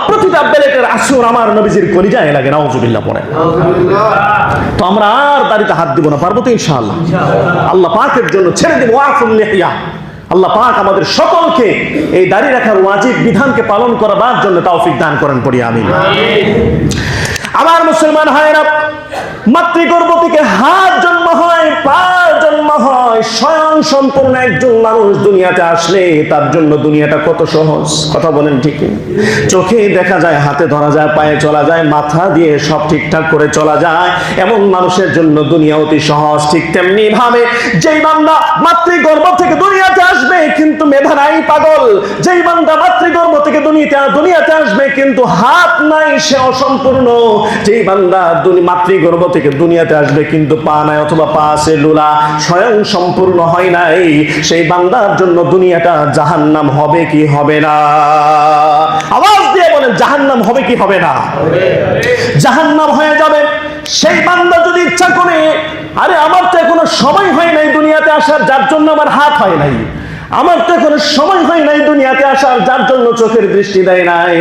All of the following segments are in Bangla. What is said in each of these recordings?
প্রতিটা বেলেটের আসর আমার নবীজির কলিজায় লাগে, নাউজুবিল্লাহ পড়ে। তো আমরা আর দাড়িতে হাত দিব না, পারবো তো ইনশাআল্লাহ? আল্লাহ পাকের জন্য ছেড়ে দিব ওয়াকুল লিহিয়া। আল্লাহ পাক আমাদের সকলকে এই দাড়ি রাখার ওয়াজিব বিধানকে পালন করার জন্য তৌফিক দান করেন, পড়ি আমিন। আমার মুসলমান ভাইরা, মাতৃগর্ভ থেকে হাত জন্ম হয়, পা জন্ম হয়, স্বয়ং সম্পূর্ণ একজন মানুষ দুনিয়াতে আসলে তার জন্য দুনিয়াটা কত সহজ, কথা বলেন ঠিক? চোখে দেখা যায়, হাতে ধরা যায়, পায়ে চলা যায়, মাথা দিয়ে সব ঠিকঠাক করে চলা যায়, এমন মানুষের জন্য দুনিয়া অতি সহজ। ঠিক তেমনি ভাবে যেই বান্দা মাতৃগর্ভ থেকে দুনিয়াতে আসবে কিন্তু মেধা নাই, পাগল। যেই বান্দা মাতৃগর্ভ থেকে দুনিয়াতে আসবে কিন্তু হাত নাই, সে অসম্পূর্ণ। যেই বান্দা মাতৃগর্ভ থেকে দুনিয়াতে আসবে কিন্তু পা নাই অথবা পা আছে লুলা, স্বয়ং সম্পূর্ণ হয় নাই, সেই বান্দার জন্য দুনিয়াটা জাহান্নাম হবে কি হবে না? আওয়াজ দিয়ে বলেন, জাহান্নাম হবে কি হবে না? জাহান্নাম হয়ে যাবে। সেই বান্দা যদি ইচ্ছা করে, আরে আমার তো এখনো সময় হয় নাই দুনিয়াতে আসার, যার জন্য আমার হাত হয় নাই, আমার তো এখনো সময় হয় নাই দুনিয়াতে আসার, যার জন্য চোখের দৃষ্টি দেয় নাই,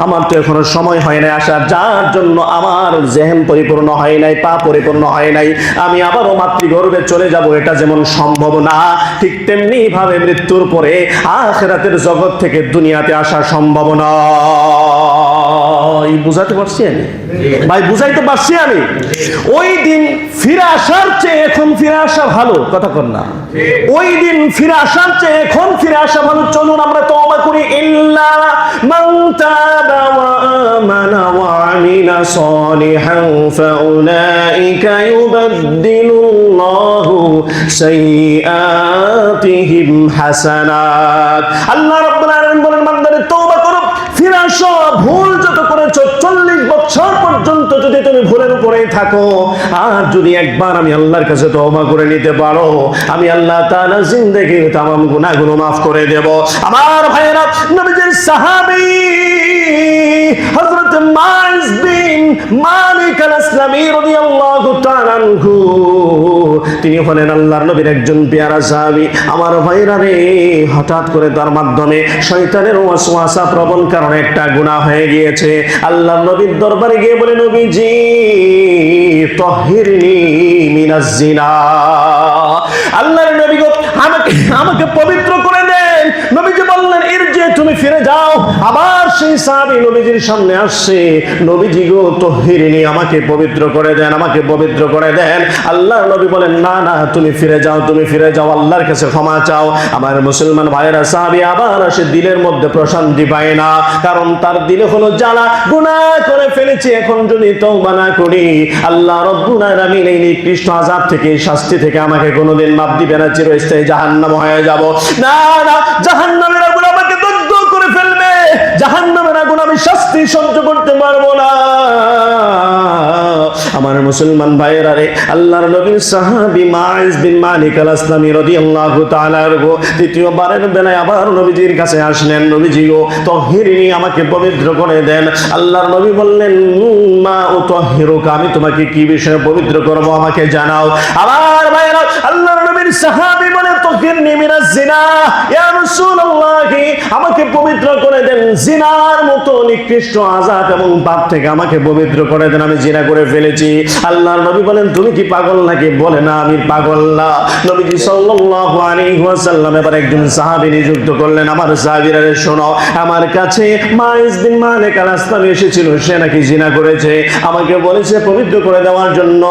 আমার তো এখনো সময় হয় নাই আসার, যার জন্য আমার জেহেন পরিপূর্ণ হয় নাই, পা পরিপূর্ণ হয় নাই, আমি আবারও মাতৃগর্ভে চলে যাব, এটা যেমন সম্ভব না, ঠিক তেমনি ভাবে মৃত্যুর পরে আখিরাতের জগৎ থেকে দুনিয়াতে আসা সম্ভব নয়। বুঝাতে পারছি আমি ভাই? বুঝাইতে পারছি আমি? ওই দিন ফিরে আসার চেয়ে এখন ফিরে আসা ভালো, কথা কর না? ওই দিন ফিরে আসার চেয়ে এখন ফিরে আসা ভালো। চলুন আমরা তওবা করি। ইল্লা মান তাবা ওয়া আমানা ওয়া আমিলা সালিহান ফাউলাইকা ইউবাদদিলুল্লাহু সাইয়্যাতিহিম হাসানাত। আল্লাহ রাব্বুল আলামিন বলেন, বান্দারে তওবা করো, ফিরে আসো। ভুল যত করেছো 40 বছর পর্যন্ত যদি তুমি ভুলের উপরেই থাকো, আর যদি একবার আমি আল্লাহর কাছে তওবা করে নিতে পারো, আমি আল্লাহ তাআলা জিন্দেগির तमाम গুনাহগুলো maaf করে দেব। আমার ভাইয়েরা, নবীজির সাহাবী হযরত মাইজ বিন মালিক আল-আসলামী রাদিয়াল্লাহু তাআলা আনহু, তিনি হলেন আল্লাহর নবীর একজন পেয়ারা সাহাবী। আমার ভাইয়েরা রে, হঠাৎ করে তার মাধ্যমে শয়তানের ওয়াসওয়াসা প্রবণ কারণে একটা গুনাহ হয়ে গিয়েছে। আল্লাহর নবীর দরবারে গিয়ে বলে, নবীজি তাহিরনি মিনাজ জিনা, আল্লাহর নবী গো আমাকে পবিত্র করে দেন। নবীজি বললেন, ইরজি, তুমি ফিরে যাও। আবার সেই সাহাবী নবীজির সামনে আসছে, নবীজি গো তাহিরনি, আমাকে পবিত্র করে দেন, আমাকে পবিত্র করে দেন। আল্লাহর নবী বলেন, না না, তুমি ফিরে যাও, তুমি ফিরে যাও, আল্লাহর কাছে ক্ষমা চাও। আমার মুসলমান ভাইয়েরা, সাহাবী আবার আসে, দিলের মধ্যে প্রশান্তি পায় না, কারণ তার দিলে হলো জ্বালা, গুনাহ করে ফেলেছি, এখন যদি তওবা না করি আল্লাহ রাব্বুল আলামিন এই নিকৃষ্ট আযাব থেকে, শাস্তি থেকে আমাকে কোনোদিন মাফ দিবে না, চিরস্থায়ী জাহান্নাম হয়ে যাব। না না, জাহান্নামের আগুন আমাকে দগ্ধ করে ফেলবে, জাহান্নামের আগুন আমি শাস্তি সহ্য করতে পারবো না। আমার মুসলমান ভাইয়েরা রে, আল্লাহর নবীর সাহাবী মাইজ বিন মালিক আল-আসলামী রাদিয়াল্লাহু তাআলা আনহু দ্বিতীয়বারের বেলায় আবার নবীজির কাছে আসলেন, নবীজি গো তাহিরনি, আমাকে পবিত্র করে দেন। আল্লাহর নবী বললেন, মা উতাহিরুকা, আমি তোমাকে কি বিষয়ে পবিত্র করব আমাকে জানাও। আবার ভাইয়েরা, আল্লাহর নবীর সাহাবী বলে, তাহিরনি মিনাজ জিনা, ইয়া রাসূলুল্লাহ, আমাকে পবিত্র করে দেন জিনার মতো নিকৃষ্ট আযাব এবং পাপ থেকে আমাকে পবিত্র করে দেন, আমি জিনা করে ফেলেছি। আল্লাহর নবী বলেন, তুমি কি পাগল নাকি? বলে, না, আমি পাগল না। নবীজি সাল্লাল্লাহু আলাইহি ওয়াসাল্লাম এবার একজন সাহাবী নিযুক্ত করলেন। আমার সাহাবীরা রে, শোনো, আমার কাছে মাইজ বিন মালিক আল-আসলামী এসেছিল, সে নাকি জিনা করেছে, আমাকে বলেছে পবিত্র করে দেওয়ার জন্য।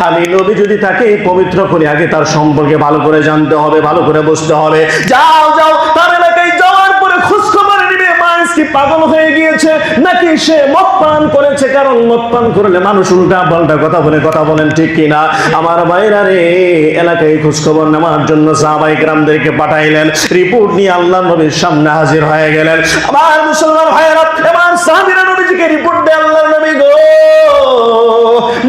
আমি নবী যদি তাকে পবিত্র করি, আগে তার সম্পর্কে ভালো করে জানতে হবে, ভালো করে বুঝতে হবে। যাও যাও, তার এলাকায় যাওয়ার পরে খোঁজ খবর নিবে, মাইজ কি পাগল হয়ে গিয়েছে নাকি সে মদ পান করেছে, কারণ মদ পান করলে মানুষ উল্টা পাল্টা কথা বলে, কথা বলেন ঠিক কিনা? আমার ভাইরা রে, এলাকায় খোঁজ খবর নেওয়ার জন্য সাহাবায়ে কেরামদেরকে পাঠাইলেন। রিপোর্ট নিয়ে আল্লাহর নবীর সামনে হাজির হয়ে গেলেন। আমার মুসলমান ভাইরা, এবার সাহাবীরা নবীজিকে রিপোর্ট দেয়, আল্লাহর নবী গো,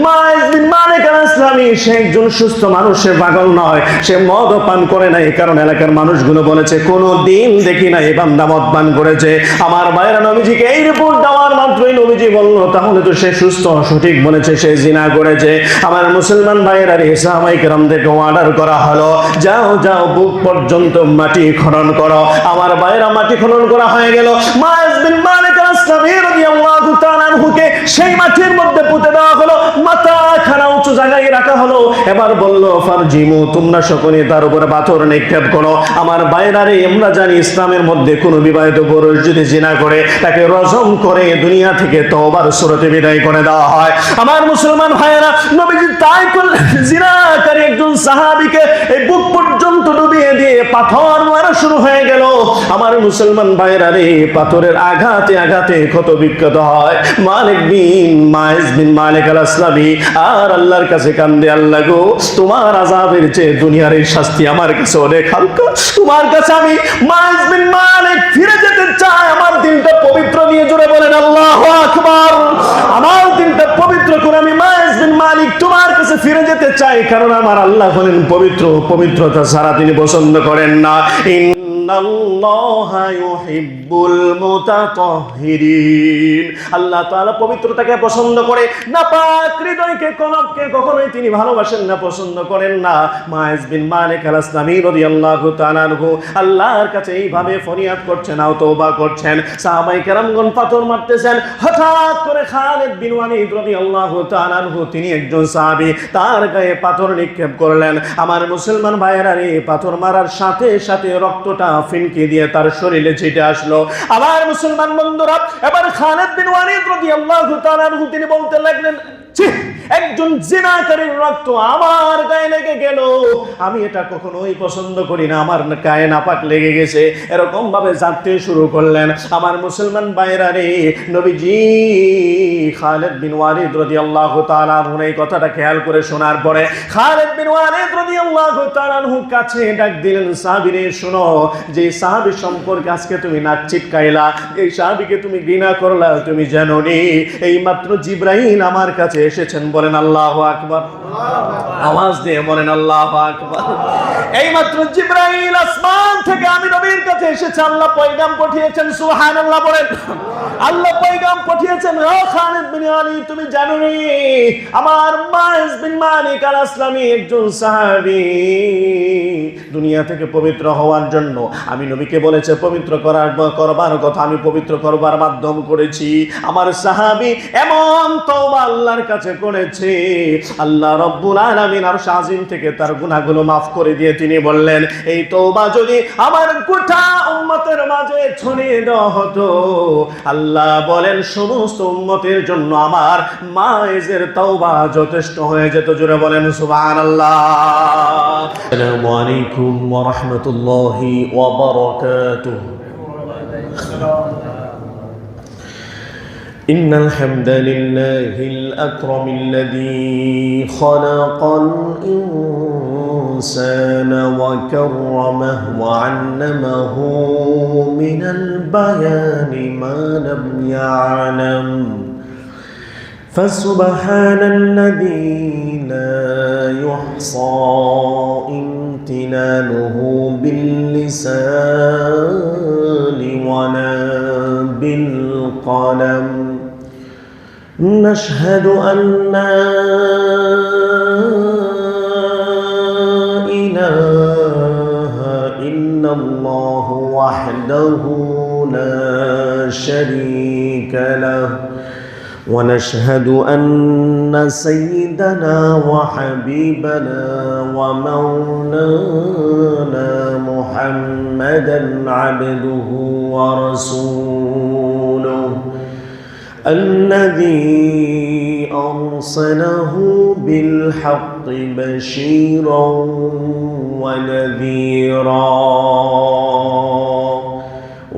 মাইজ বিন মালিক আল-আসলামী সে একজন সুস্থ মানুষ, সে পাগল নয়, সে মদ পান করে নাই, কারণ এলাকার মানুষগুলো বলেছে কোনো দিন দেখি না এই বান্দা মদ পান করেছে। আমার ভাইরা, নবীজিকে এই রিপোর্ট দেওয়ার মাত্রই নবীজি বলল, তাহলে তো সে সুস্থ, সঠিক বলেছে, সে জিনা করেছে। আমার মুসলমান ভাইরা রে, সাহাবায়ে কেরামদেরকে অর্ডার করা হলো, যাও যাও, বুক পর্যন্ত মাটি খনন করো। আমার ভাইরা, মাটি খনন করা হয়ে গেল। মাইজ বিন মালিক আসলামী রাদিয়াল্লাহু তাআলা আনহুকে সেই মাটির মধ্যে পুঁতে দেওয়া হলো, মাথা খানা উঁচু জায়গায় রাখা হলো। এবার বলল ফারজিমু, তোমরা সকলে তার উপরে পাথর নিক্ষেপ করো। আমার বাইরারে, আমরা জানি ইসলামের মধ্যে কোনো বিবাহিত পুরুষ যদি জিনা করে তাকে রজম করে দুনিয়া থেকে তওবার সুরতে বিদায় করে দেওয়া হয়। আমার মুসলমান ভাইয়েরা, নবীজি তাই করলেন। জিনাকারী একজন সাহাবীকে এই বুক পর্যন্ত ডুবিয়ে দিয়ে পাথর মারা শুরু হয়ে গেল। আমার মুসলমান ভাইয়েরা রে, পাথরের আঘাতে আঘাতে ক্ষত বিক্ষত হয়। মাইজ বিন মালিক আল আসলামী আর আল্লাহর কাছে কান্দে, আল্লাহ গো, তোমার আযাবের চেয়ে দুনিয়ার এই শাস্তি আমার কাছে অনেক হালকা। তোমার কাছে আমি মাইজ বিন মালিক ফিরে যেতে চাই। আমার দিনটা পবিত্র নিয়ে জোরে বলেন আল্লাহু আকবার। আমার দিনটা পবিত্র করে আমি মাইজ বিন মালিক তোমার কাছে ফিরে যেতে চাই, কারণ আমার আল্লাহ হলেন পবিত্র, পবিত্রতা ছাড়া তিনি পছন্দ করেন না। ইন্নাল্লাহা ইউহিব্বুল মুতাতাহহিরিন। আল্লাহ তাআলা পবিত্রতাকে পছন্দ করে, নাপাক হৃদয়কে, কলবকে কখনোই তিনি ভালোবাসেন না, পছন্দ করেন না। মাইজ বিন মালিক আল আসলামী রাদিয়াল্লাহু তাআলা আনহু আল্লাহর কাছে এইভাবে ফরিয়াদ করছেন, আর তওবা করছেন। সাহাবায়ে কেরামগণ পাথর মারতেছেন। হঠাৎ করে খালিদ বিন ওয়ালিদ রাদিয়াল্লাহু তাআলা আনহু, তিনি একজন সাহাবী, তার গায়ে পাথর নিক্ষেপ করলেন। আমার মুসলমান ভাইয়েরা রে, পাথর মারার সাথে সাথে রক্তটা ফিনকি দিয়ে তার শরীরে ছিটে আসলো। আমার মুসলমান বন্ধুরা, এবার খালিদ বিন ওয়ালিদ রাদিয়াল্লাহু তাআলা আনহু তিনি বলতে লাগলেন, একজন জিনাকারীর রক্ত আমার গায়ে লেগে গেল, আমি এটা কখনোই পছন্দ করি না, আমার গায়ে নাপাক লেগে গেছে। এরকম ভাবে জানতে শুরু করলেন। আমার মুসলমান ভাইরা রে, নবীজি খালিদ বিন ওয়ালিদ রাদিয়াল্লাহু তাআলা আনহু এই কথাটা খেয়াল করে শোনার পরে খালিদ বিন ওয়ালিদ রাদিয়াল্লাহু তাআলা আনহু কাছে ডাক দিলেন, সাহাবীরে শোনো, যে সাহাবী সম্পর্কে আজকে তুমি নাক চিটকাইলা, এই সাহাবীকে তুমি ঘৃণা করলা, তুমি জানো নি এই মাত্র জিবরাইল আমার কাছে এসেছেন। বলেন আল্লাহু আকবার। আওয়াজ দিয়ে বলেন আল্লাহু আকবার। এই মাত্র জিবরাইল আসমান থেকে আমি নবীর কাছে এসেছে, আল্লাহ পয়গাম পাঠিয়েছেন। সুবহানাল্লাহ বলেন। আল্লাহ পয়গাম পাঠিয়েছেন, ও খালিদ বিন ওয়ালিদ, তুমি জানো নি আমার মাইজ বিন মালিক আল আসলামী একজন সাহাবী দুনিয়া থেকে পবিত্র হওয়ার জন্য আমি নবীকে বলেছে পবিত্র করবার কথা, আমি পবিত্র করবার মাধ্যম করেছি। আমার সাহাবী এমন তওবা আল্লাহর কাছে করেছে, আল্লাহ রব্বুল আলামিন আরশ আজিম থেকে তার গুনাহগুলো মাফ করে দিয়ে তিনি বললেন, এই তওবা যদি আমার গোটা উম্মতের মাঝে ছড়িয়ে দেওয়া হতো, আল্লাহ বলেন সমস্ত উম্মতের জন্য আমার মাইজের তওবা যথেষ্ট হয়ে যেত। জোরে বলেন সুবহানাল্লাহ। আসসালামু আলাইকুম ওয়া রাহমাতুল্লাহি ওয়া বারাকাতুহু। إن الحمد لله الأكرم الذي خلق الإنسان وكرمه وعلمه من البيان ما لم يعلم، فسبحان الذي لا يحصى امتنانه باللسان ولا بالقلم. نشهد أن لا إله إلا الله وحده لا شريك له، ونشهد أن سيدنا وحبيبنا ومولانا محمدا عبده ورسوله الذي أرسله بالحق بشيرا ونذيرا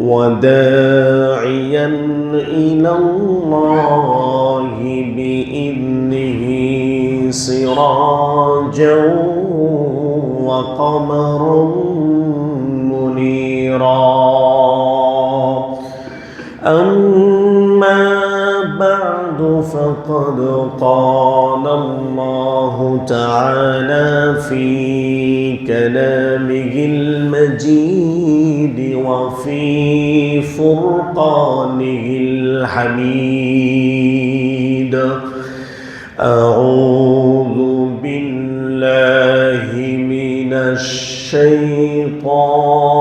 وداعيا إلى الله بإذنه سراجا وقمرا منيرا. أما بعد فقد قال الله تعالى في كلامه المجيد وفي فرقانه الحميد. أعوذ بالله من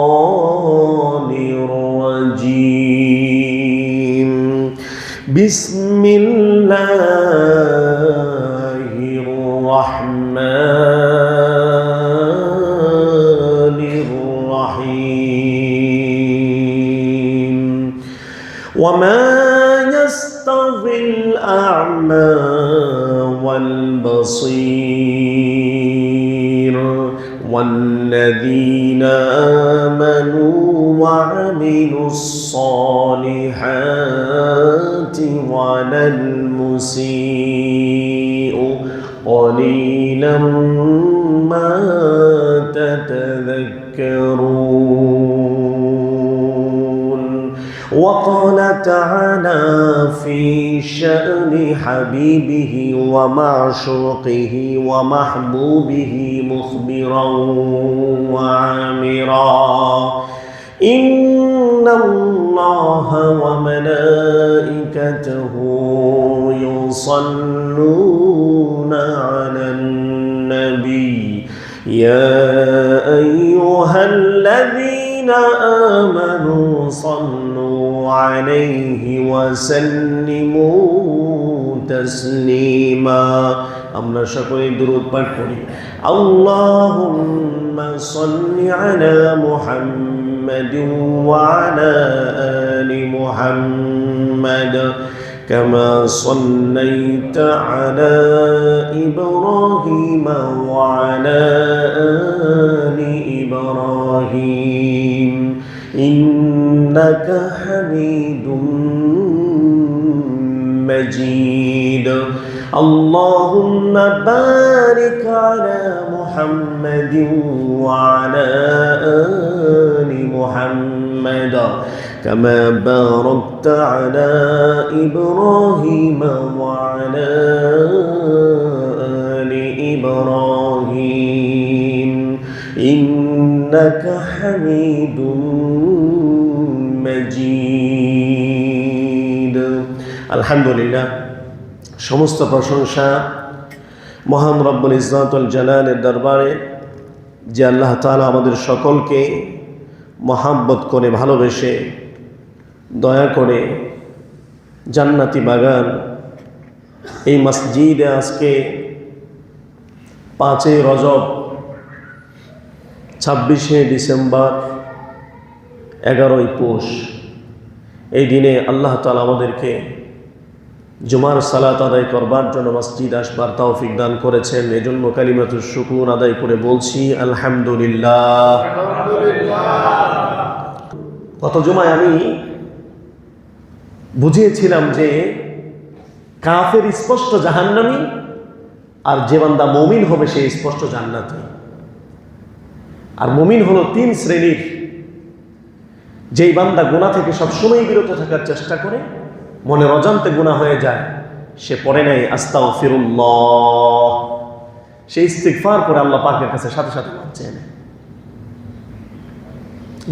الشيطان الرجيم. বিসমিল্লাহির রাহমানির রাহিম ওয়ামা ইয়াস্তাবিল আ'মা ওয়াল বাসীর والذين آمنوا وعملوا الصالحات ولا المسيء قليلا ما تتذكرون وقال تعالى في شأن حبيبه ومعشوقه ومحبوبه مخبرا وعامرا إن الله وملائكته يصلون على النبي يا أيها الذين آمنوا صلوا عليه وسلموا تسليما আমরা সকলে দুরূদ পাঠ করি আল্লাহুম্মা সাল্লি আলা মুহাম্মাদিন ওয়া আলা আলি মুহাম্মাদ কামা সাল্লাইতা আলা ইব্রাহিম ওয়া আলা আলি ইব্রাহিম ইন্নাকা হামিদুম مجيد اللهم بارك على محمد وعلى آل محمد كما باركت على إبراهيم وعلى آل إبراهيم إنك حميد مجيد الحمد لله সমস্ত প্রশংসা মহান রব্বুল ইজ্জতুল জালালের দরবারে যে আল্লাহ তাআলা আমাদের সকলকে মহাব্বত করে ভালোবেসে দয়া করে জান্নাতি বাগান এই মসজিদে আজকে 5 রজব 26 ডিসেম্বর 11 পৌষ এই দিনে আল্লাহ তাআলা আমাদেরকে জুমার সালাত আদায় করবার জন্য মসজিদ আসবার তৌফিক দান করেছেন এজন্য কালিমাতুশ শুকর আদায় করে বলছি আলহামদুলিল্লাহ। গত জুমায় আমি বুঝিয়েছিলাম যে কাফের স্পষ্ট জাহান্নামী আর যে বান্দা মুমিন হবে সে স্পষ্ট জান্নাতি। আর মুমিন হলো 3 শ্রেণীর, যেই বান্দা গুনাহ থেকে সবসময় বিরত থাকার চেষ্টা করে, মনের অজান্তে গুনাহ হয়ে যায়, সে পড়ে নাই আস্তাগফিরুল্লাহ, সে ইস্তিগফার করে আল্লাহ পাকের কাছে সাথে সাথে মাফ চেয়ে নেয়।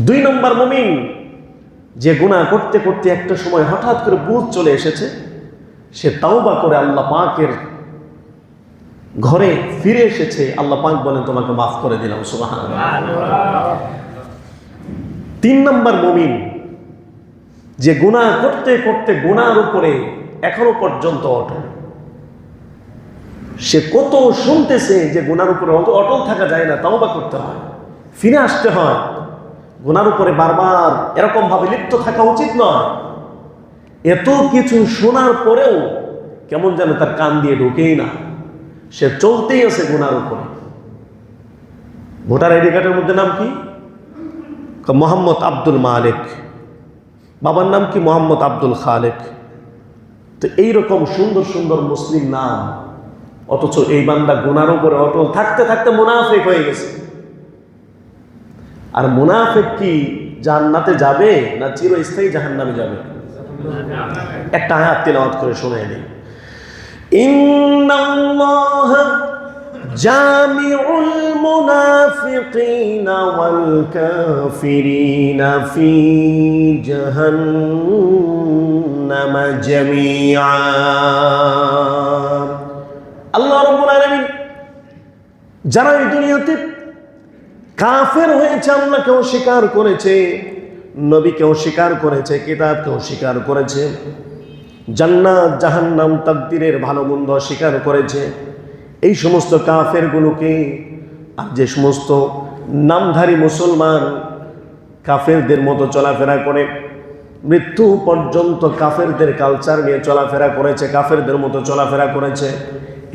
2 নম্বর মুমিন, যে গুনাহ করতে করতে একটা সময় হঠাৎ করে বুঝ চলে এসেছে, সে তাওবা করে আল্লাহ পাকের ঘরে ফিরে এসেছে, আল্লাহ পাক বলেন তোমাকে মাফ করে দিলাম, সুবহানাল্লাহ। 3 নম্বর মুমিন, যে গুনাহ করতে করতে গুনাহর উপরে এখনো পর্যন্ত অটল। সে কত শুনতেছে যে গুনাহর উপরে অটল থাকা যায় না, তাওবা করতে হয়, ফিরে আসতে হয়। গুনাহর উপরে বারবার এরকম ভাবে লিপ্ত থাকা উচিত নয়। এত কিছু শোনার পরেও কেমন যেন তার কান দিয়ে ঢোকেই না, সে চলতেই আছে গুনাহর উপরে। ভোটার আইডি কার্ডের মধ্যে নাম কি? মোহাম্মদ আব্দুল মালিক। বাবার নাম কি? মোহাম্মদ আব্দুল খালেক। তো এইরকম সুন্দর সুন্দর মুসলিম নাম, অথচ এই বান্দা গুনাহর উপরে অটল থাকতে থাকতে মুনাফিক হয়ে গেছে। আর মুনাফিক কি জান্নাতে যাবে না চিরস্থায়ী জাহান্নামে যাবে? একটা আয়াত তেলাওয়াত করে শোনায় নেই। ইন্নাল্লাহ জামিউল মুনাফিকিনা ওয়াল কাফিরিনা ফি জাহান্নাম জামিআ। আল্লাহ রাব্বুল আলামিন যারা এই দুনিয়াতে কাফের হয়েছে, আল্লাহকে অস্বীকার করেছে, নবীকে অস্বীকার করেছে, কিতাবকে অস্বীকার করেছে, জান্নাত জাহান্নাম তাকদীরের ভালো মন্দ স্বীকার করেছে, এই সমস্ত কাফেরগুলোকে আর যে সমস্ত নামধারী মুসলমান কাফেরদের মতো চলাফেরা করে, মৃত্যু পর্যন্ত কাফেরদের কালচার নিয়ে চলাফেরা করেছে, কাফেরদের মতো চলাফেরা করেছে,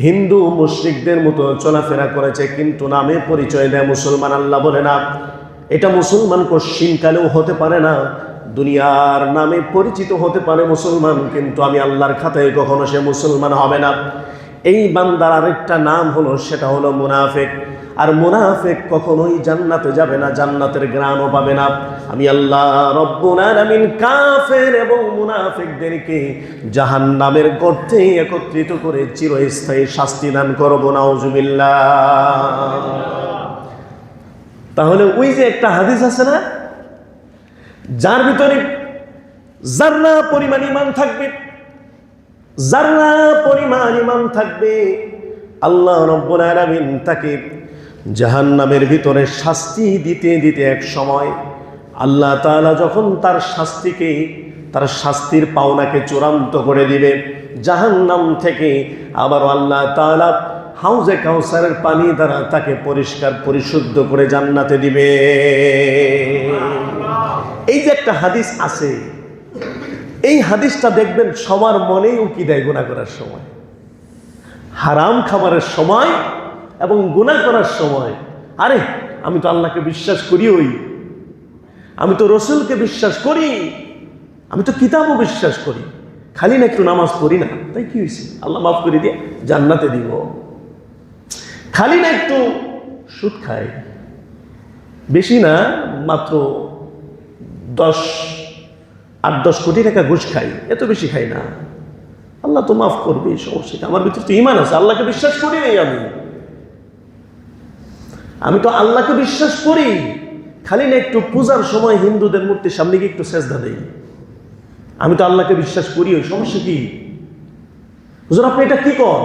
হিন্দু মুশরিকদের মতো চলাফেরা করেছে, কিন্তু নামে পরিচয় দেয় মুসলমান। আল্লাহ বলে না, এটা মুসলমান কশ্চিনকালেও হতে পারে না। দুনিয়ার নামে পরিচিত হতে পারে মুসলমান, কিন্তু আমি আল্লাহর খাতায় কখনো সে মুসলমান হবে না। এই বান্দার আরেকটা নাম হলো, সেটা হলো মুনাফিক। আর মুনাফিক কখনোই জান্নাতে যাবে না, জান্নাতের ঘ্রাণও পাবে না। আমি আল্লাহ রব্বুল আলামিন কাফের এবং মুনাফিকদেরকে জাহান্নামের গর্তে একত্রিত করে চিরস্থায়ী শাস্তি দান করব, নাউজুবিল্লাহ। তাহলে ওই যে একটা হাদিস আছে না, যার ভিতরে জাররা পরিমাণ ঈমান থাকবে, জাররা পরিমাণ ঈমান থাকবে, আল্লাহ রাব্বুল আলামিন তাকে জাহান্নামের ভিতরে শাস্তি দিতে দিতে এক সময় আল্লাহ তাআলা যখন তার শাস্তিকে, তার শাস্তির পাওনাকে চূড়ান্ত করে দিবে, জাহান্নাম থেকে আবারও আল্লাহ তাআলা হাউজে কাউসারের পানি দ্বারা তাকে পরিষ্কার পরিশুদ্ধ করে জান্নাতে দিবে। এই যে একটা হাদিস আছে, এই হাদিসটা দেখবেন সবার মনেই উকি দেয় গুনাহ করার সময়, হারাম খাবারের সময় এবং গুনাহ করার সময়। আরে আমি তো আল্লাহকে বিশ্বাস করি, আমি তো রসুলকে বিশ্বাস করি, আমি তো কিতাবও বিশ্বাস করি, খালি না একটু নামাজ পড়ি না, তাই কি হয়েছে, আল্লাহ মাফ করে দিয়ে জান্নাতে দিব। খালি না একটু সুদ খাই, বেশি না, মাত্র 8-10 কোটি টাকা ঘুষ খাই, এত বেশি খাই না, আল্লাহ তো মাফ করবে, সমস্যা। আমার ভিতরে তো ঈমান আছে, আল্লাহকে বিশ্বাস করি নাই, আমি তো আল্লাহকে বিশ্বাস করি, খালি না একটু পূজার সময় হিন্দুদের মূর্তির সামনে গিয়ে একটু সেজদা দেই, আমি তো আল্লাহকে বিশ্বাস করি, ওই সমস্যা কি? হুজুর আপনি এটা কি কর,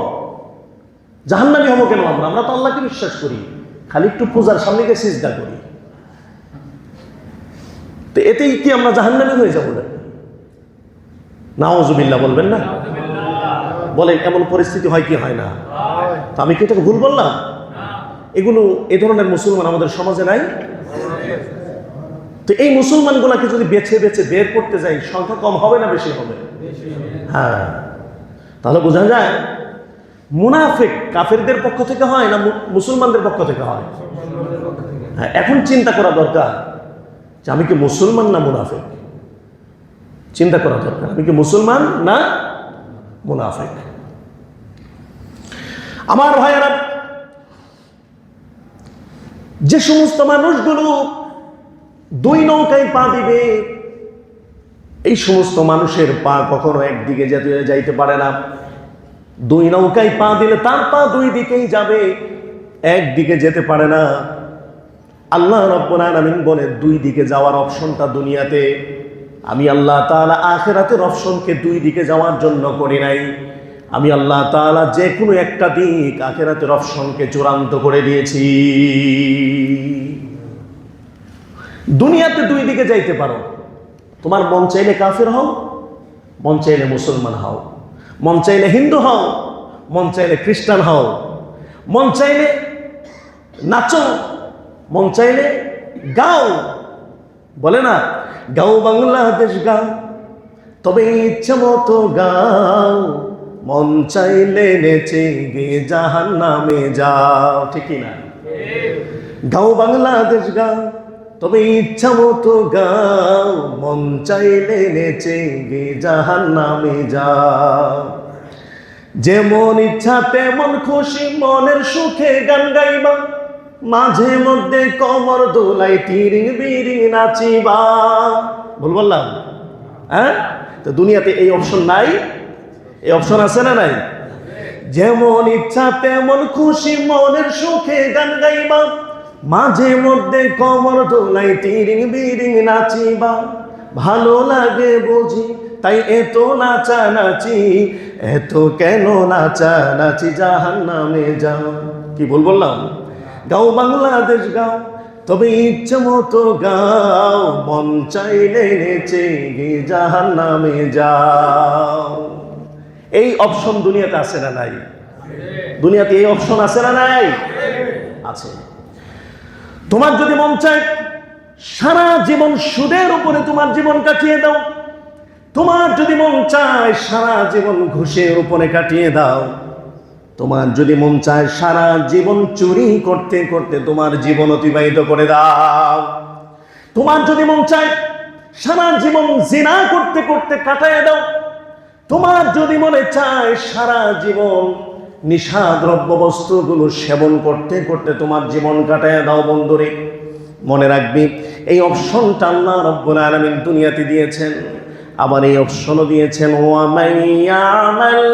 জাহান্নামী হবো কেন? আমরা তো আল্লাহকে বিশ্বাস করি, খালি একটু পূজার সামনে গিয়ে সিজদা করি, তো এতেই কি আমরা জাহান্নামী হয়ে যাবো? নাউজুবিল্লাহ বলবেন না? বলেন এমন পরিস্থিতি হয় কি হয় না? তো আমি কি এটাকে ভুল বললাম? এগুলো এ ধরনের মুসলমান আমাদের সমাজে নাই। তো এই মুসলমানগুলাকে যদি বেছে বেছে বের করতে যাই, সংখ্যা কম হবে না বেশি হবে? হ্যাঁ, তাহলে বোঝা যায় মুনাফিক কাফেরদের পক্ষ থেকে হয় না মুসলমানদের পক্ষ থেকে হয়? হ্যাঁ, এখন চিন্তা করা দরকার যে আমি কি মুসলমান না মুনাফিক? চিন্তা করা দরকার, আমি কি মুসলমান না মুনাফিক? আমার ভাইয়েরা, যে সমস্ত মানুষগুলো দুই নৌকায় পা দিবে, এই সমস্ত মানুষের পা কখনো একদিকে যাইতে পারে না। দুই নৌকায় পা দিলে তার পা দুই দিকেই যাবে, একদিকে যেতে পারে না। আল্লাহ রাব্বুল আলামিন বলে, দুই দিকে যাওয়ার অপশনটা দুনিয়াতে, আমি আল্লাহ তাআলা আখিরাতের অপশনকে দুই দিকে যাওয়ার জন্য করি নাই। আমি আল্লাহ তাআলা যে কোনো একটা দিক আখিরাতের অপশনকে চূড়ান্ত করে দিয়েছি। দুনিয়াতে দুই দিকে যাইতে পারো, তোমার মন চাইলে কাফের হও, মন চাইলে মুসলমান হও, মন চাইলে হিন্দু হও, মন চাইলে খ্রিস্টান হও, মন চাইলে নাচো, মন চাইলে গাও। বলে না, গাও বাংলাদেশ গাও, তবে ইচ্ছে মতো গাও, মন চাইলে নেচে গে জাহান্নামে যাও। ঠিকই না? গাও বাংলাদেশ গাও, তবে ইচ্ছা মতো গাও, মন চাইলে নেচে গে জাহান্নামে যাও। যেমন ইচ্ছা তেমন খুশি, মনের সুখে গান গাইবা, মাঝে মধ্যে কমর দোলাই তিরিং বিরিং নাচিবা। ভুল বললাম? হ্যাঁ, তো দুনিয়াতে এই অপশন নাই? এই অপশন আছে না নাই? যেমন ইচ্ছা তেমন খুশি, মনের সুখে গান গাইবা, মাঝে মধ্যে কমর দোলাই তিরিং বিরিং নাচিবা। ভালো লাগে বুঝি তাই এত নাচানাচি, এত কেন নাচানাচি, জাহান্নামে যাও। কি ভুল বললাম? গাও বাংলাদেশ গাও, তবে ইচ্ছে মতো গাও, মন চাইলে নেচে গে জাহান্নামে যাও। এই অপশন দুনিয়াতে আছে না নাই? দুনিয়াতে এই অপশন আছে না নাই? আছে। তোমার যদি মন চায় সারা জীবন সুদের উপরে তোমার জীবন কাটিয়ে দাও, তোমার যদি মন চায় সারা জীবন ঘুষের উপরে কাটিয়ে দাও, তোমার যদি মন চায় সারা জীবন চুরি করতে করতে তোমার জীবন অতিবাহিত করে দাও, তোমার যদি মন চায় সারা জীবন জিনা করতে করতে কাটায় দাও, তোমার যদি মনে চায় সারা জীবন নিশাদ্রব্য বস্তুগুলো সেবন করতে করতে তোমার জীবন কাটায় দাও, বন্ধুরে মনে রাখবি এই অপশনটা আল্লাহ রাব্বুল আলামিন দুনিয়াতে দিয়েছেন। আবার এই অপশনও দিয়েছেন ওয়া মাইয়ামাল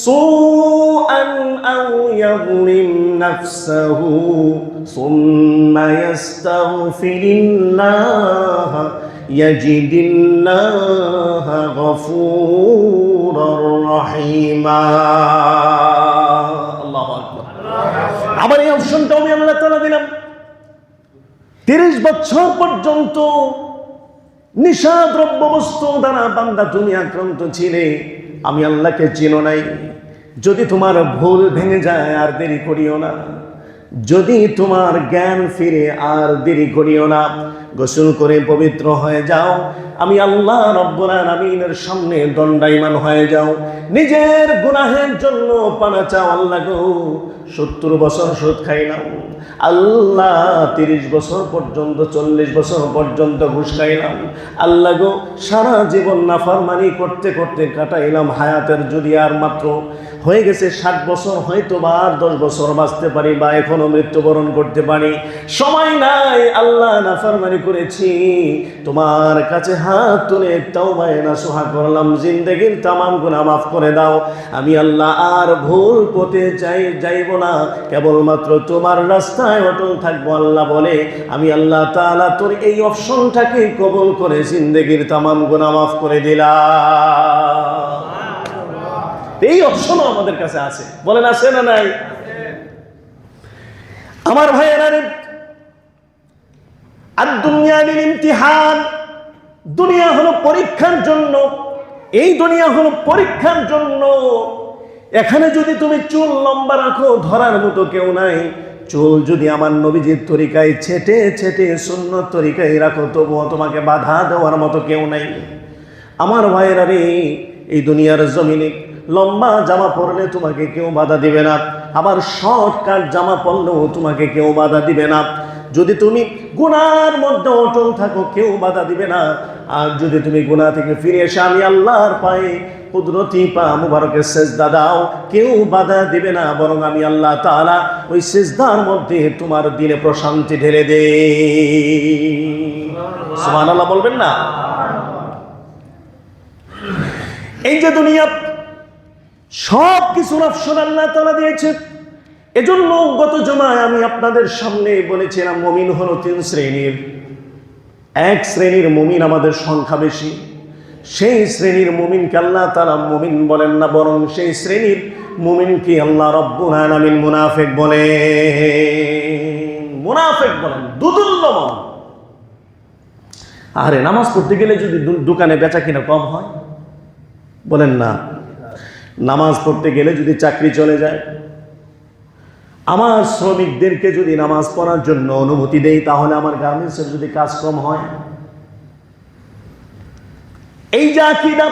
সুআন আও ইয়াযলিম নাফসাহু সুম্মা ইয়াস্তাগফিরিল্লাহ ইয়াজিদিল্লাহ গফুরার রহিমা। আল্লাহু আকবার। আবার এই অপশনটাও আমি আল্লাহ তাআলা দিলাম। 30 বছর পর্যন্ত নিশাদ্রব্য বস্তু দ্বারা বান্দা তুমি আক্রান্ত ছিলে, আমি আল্লাহকে চিনো নাই। যদি তোমার ভুল ভেঙে যায় আর দেরি করিও না, যদি তোমার জ্ঞান ফিরে আর দেরি করিও না, গোসল করে পবিত্র হয়ে যাও, আমি আল্লাহ রাব্বুল আলামিনের সামনে দণ্ডায়মান হয়ে যাও, নিজের গুনাহের জন্য পানা চাও। আল্লাহ গো 70 বছর সুদ খাইলাম, আল্লাহ 30 বছর পর্যন্ত 40 বছর পর্যন্ত ঘুষ খাইলাম, আল্লাহ গো সারা জীবন নাফরমানি করতে করতে কাটাইলাম, হায়াতের যদি আর মাত্র হয়ে গেছে 60 বছর, হয়তো বা আর 10 বছর বাঁচতে পারি বা এখনো মৃত্যুবরণ করতে পারি, সময় নাই, আল্লাহ নাফরমানি করেছি, তোমার কাছে হাত তুলে তাওবায়ে নাসুহা করলাম, জিন্দেগির তামাম গুনাহ মাফ করে দাও, আমি আল্লাহ আর ভুল পথে যাইব না, কেবলমাত্র তোমার রাস্তায় অটল থাকবো। আল্লাহ বলে আমি আল্লাহ তাআলা তোর এই অপশনটাকে কবুল করে জিন্দেগির তামাম গুনাহ মাফ করে দিলাম। এই অপশনও আমাদের কাছে আছে, বলেন আছে না নাই? আমার ভাইয়েরা, আর দুনিয়া লিল ইমতিহান, দুনিয়া হলো পরীক্ষার জন্য, এই দুনিয়া হলো পরীক্ষার জন্য। এখানে যদি তুমি চুল লম্বা রাখো ধরার মতো কেউ নাই, চুল যদি আমার নবীজির তরিকায় ছেটে ছেটে সুন্নত তরিকায় রাখো তবুও তোমাকে বাধা দেওয়ার মতো কেউ নাই। আমার ভাইয়েরা রে, এই দুনিয়ার জমিনে লম্বা জামা পরলে তোমাকে কেউ বাধা দিবে না, আবার শর্টকাট জামা পরলেও তোমাকে কেউ বাধা দিবে না। যদি তুমি গুনার মধ্যে অটল থাকো কেউ বাধা দিবে না, আর যদি তুমি গুনাহ থেকে ফিরে এসে আমি আল্লাহর পায়ে কুদরতি পা মুবারকে সেজদা দাও, কেউ বাধা দিবে না, বরং আমি আল্লাহ তাআলা ওই সেজদার মধ্যে তোমার দিলে প্রশান্তি ঢেলে দে। সুবহানাল্লাহ বলবেন না? এই যে দুনিয়া সব কিছুর অপশন আল্লাহ তাআলা দিয়েছে। এজন্য গত জুমায় আমি আপনাদের সামনে বলেছিলাম মুমিন হলো 3 শ্রেণীর। এক শ্রেণীর মুমিন আমাদের সংখ্যা বেশি, সেই শ্রেণীর মুমিনকে আল্লাহ তাআলা মুমিন বলেন না, বরং সেই শ্রেণীর মুমিনকে আল্লাহ রাব্বুল আলামিন মুনাফিক বলেন। মুনাফিক বলেন, দুদুল্যমান। আরে নামাজ পড়তে গেলে যদি দোকানে বেচা কিনা কম হয়, বলেন না? নামাজ পড়তে গেলে যদি চাকরি চলে যায়, আমার শ্রমিকদেরকে যদি নামাজ পড়ার জন্য অনুমতি দেই, তাহলে আমার গার্মেন্টসের যদি কাজ কম হয়, এই যে আকীদা,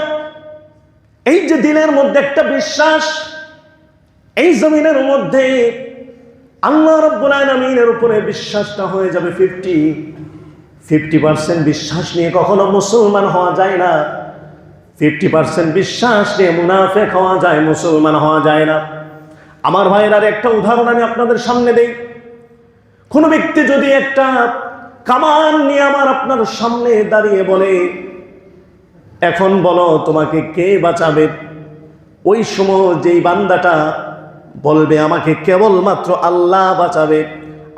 এই যে দিলের মধ্যে একটা বিশ্বাস, এই জমিনের মধ্যে আল্লাহ রাব্বুল আলামিনের উপরে বিশ্বাসটা হয়ে যাবে 50% বিশ্বাস নিয়ে কখনো মুসলমান হওয়া যায় না, 50% বিশ্বাস নিয়ে মুনাফিক হওয়া যায়, মুসলমান হওয়া যায় না। আমার ভাইয়ের একটা উদাহরণ আমি আপনাদের সামনে দেই। কোন ব্যক্তি যদি একটা কামান নিয়ে আমার আপনার সামনে দাঁড়িয়ে বলে, এখন বলো তোমাকে কে বাঁচাবে, ওই সময় যেই বান্দাটা বলবে আমাকে কেবলমাত্র আল্লাহ বাঁচাবে,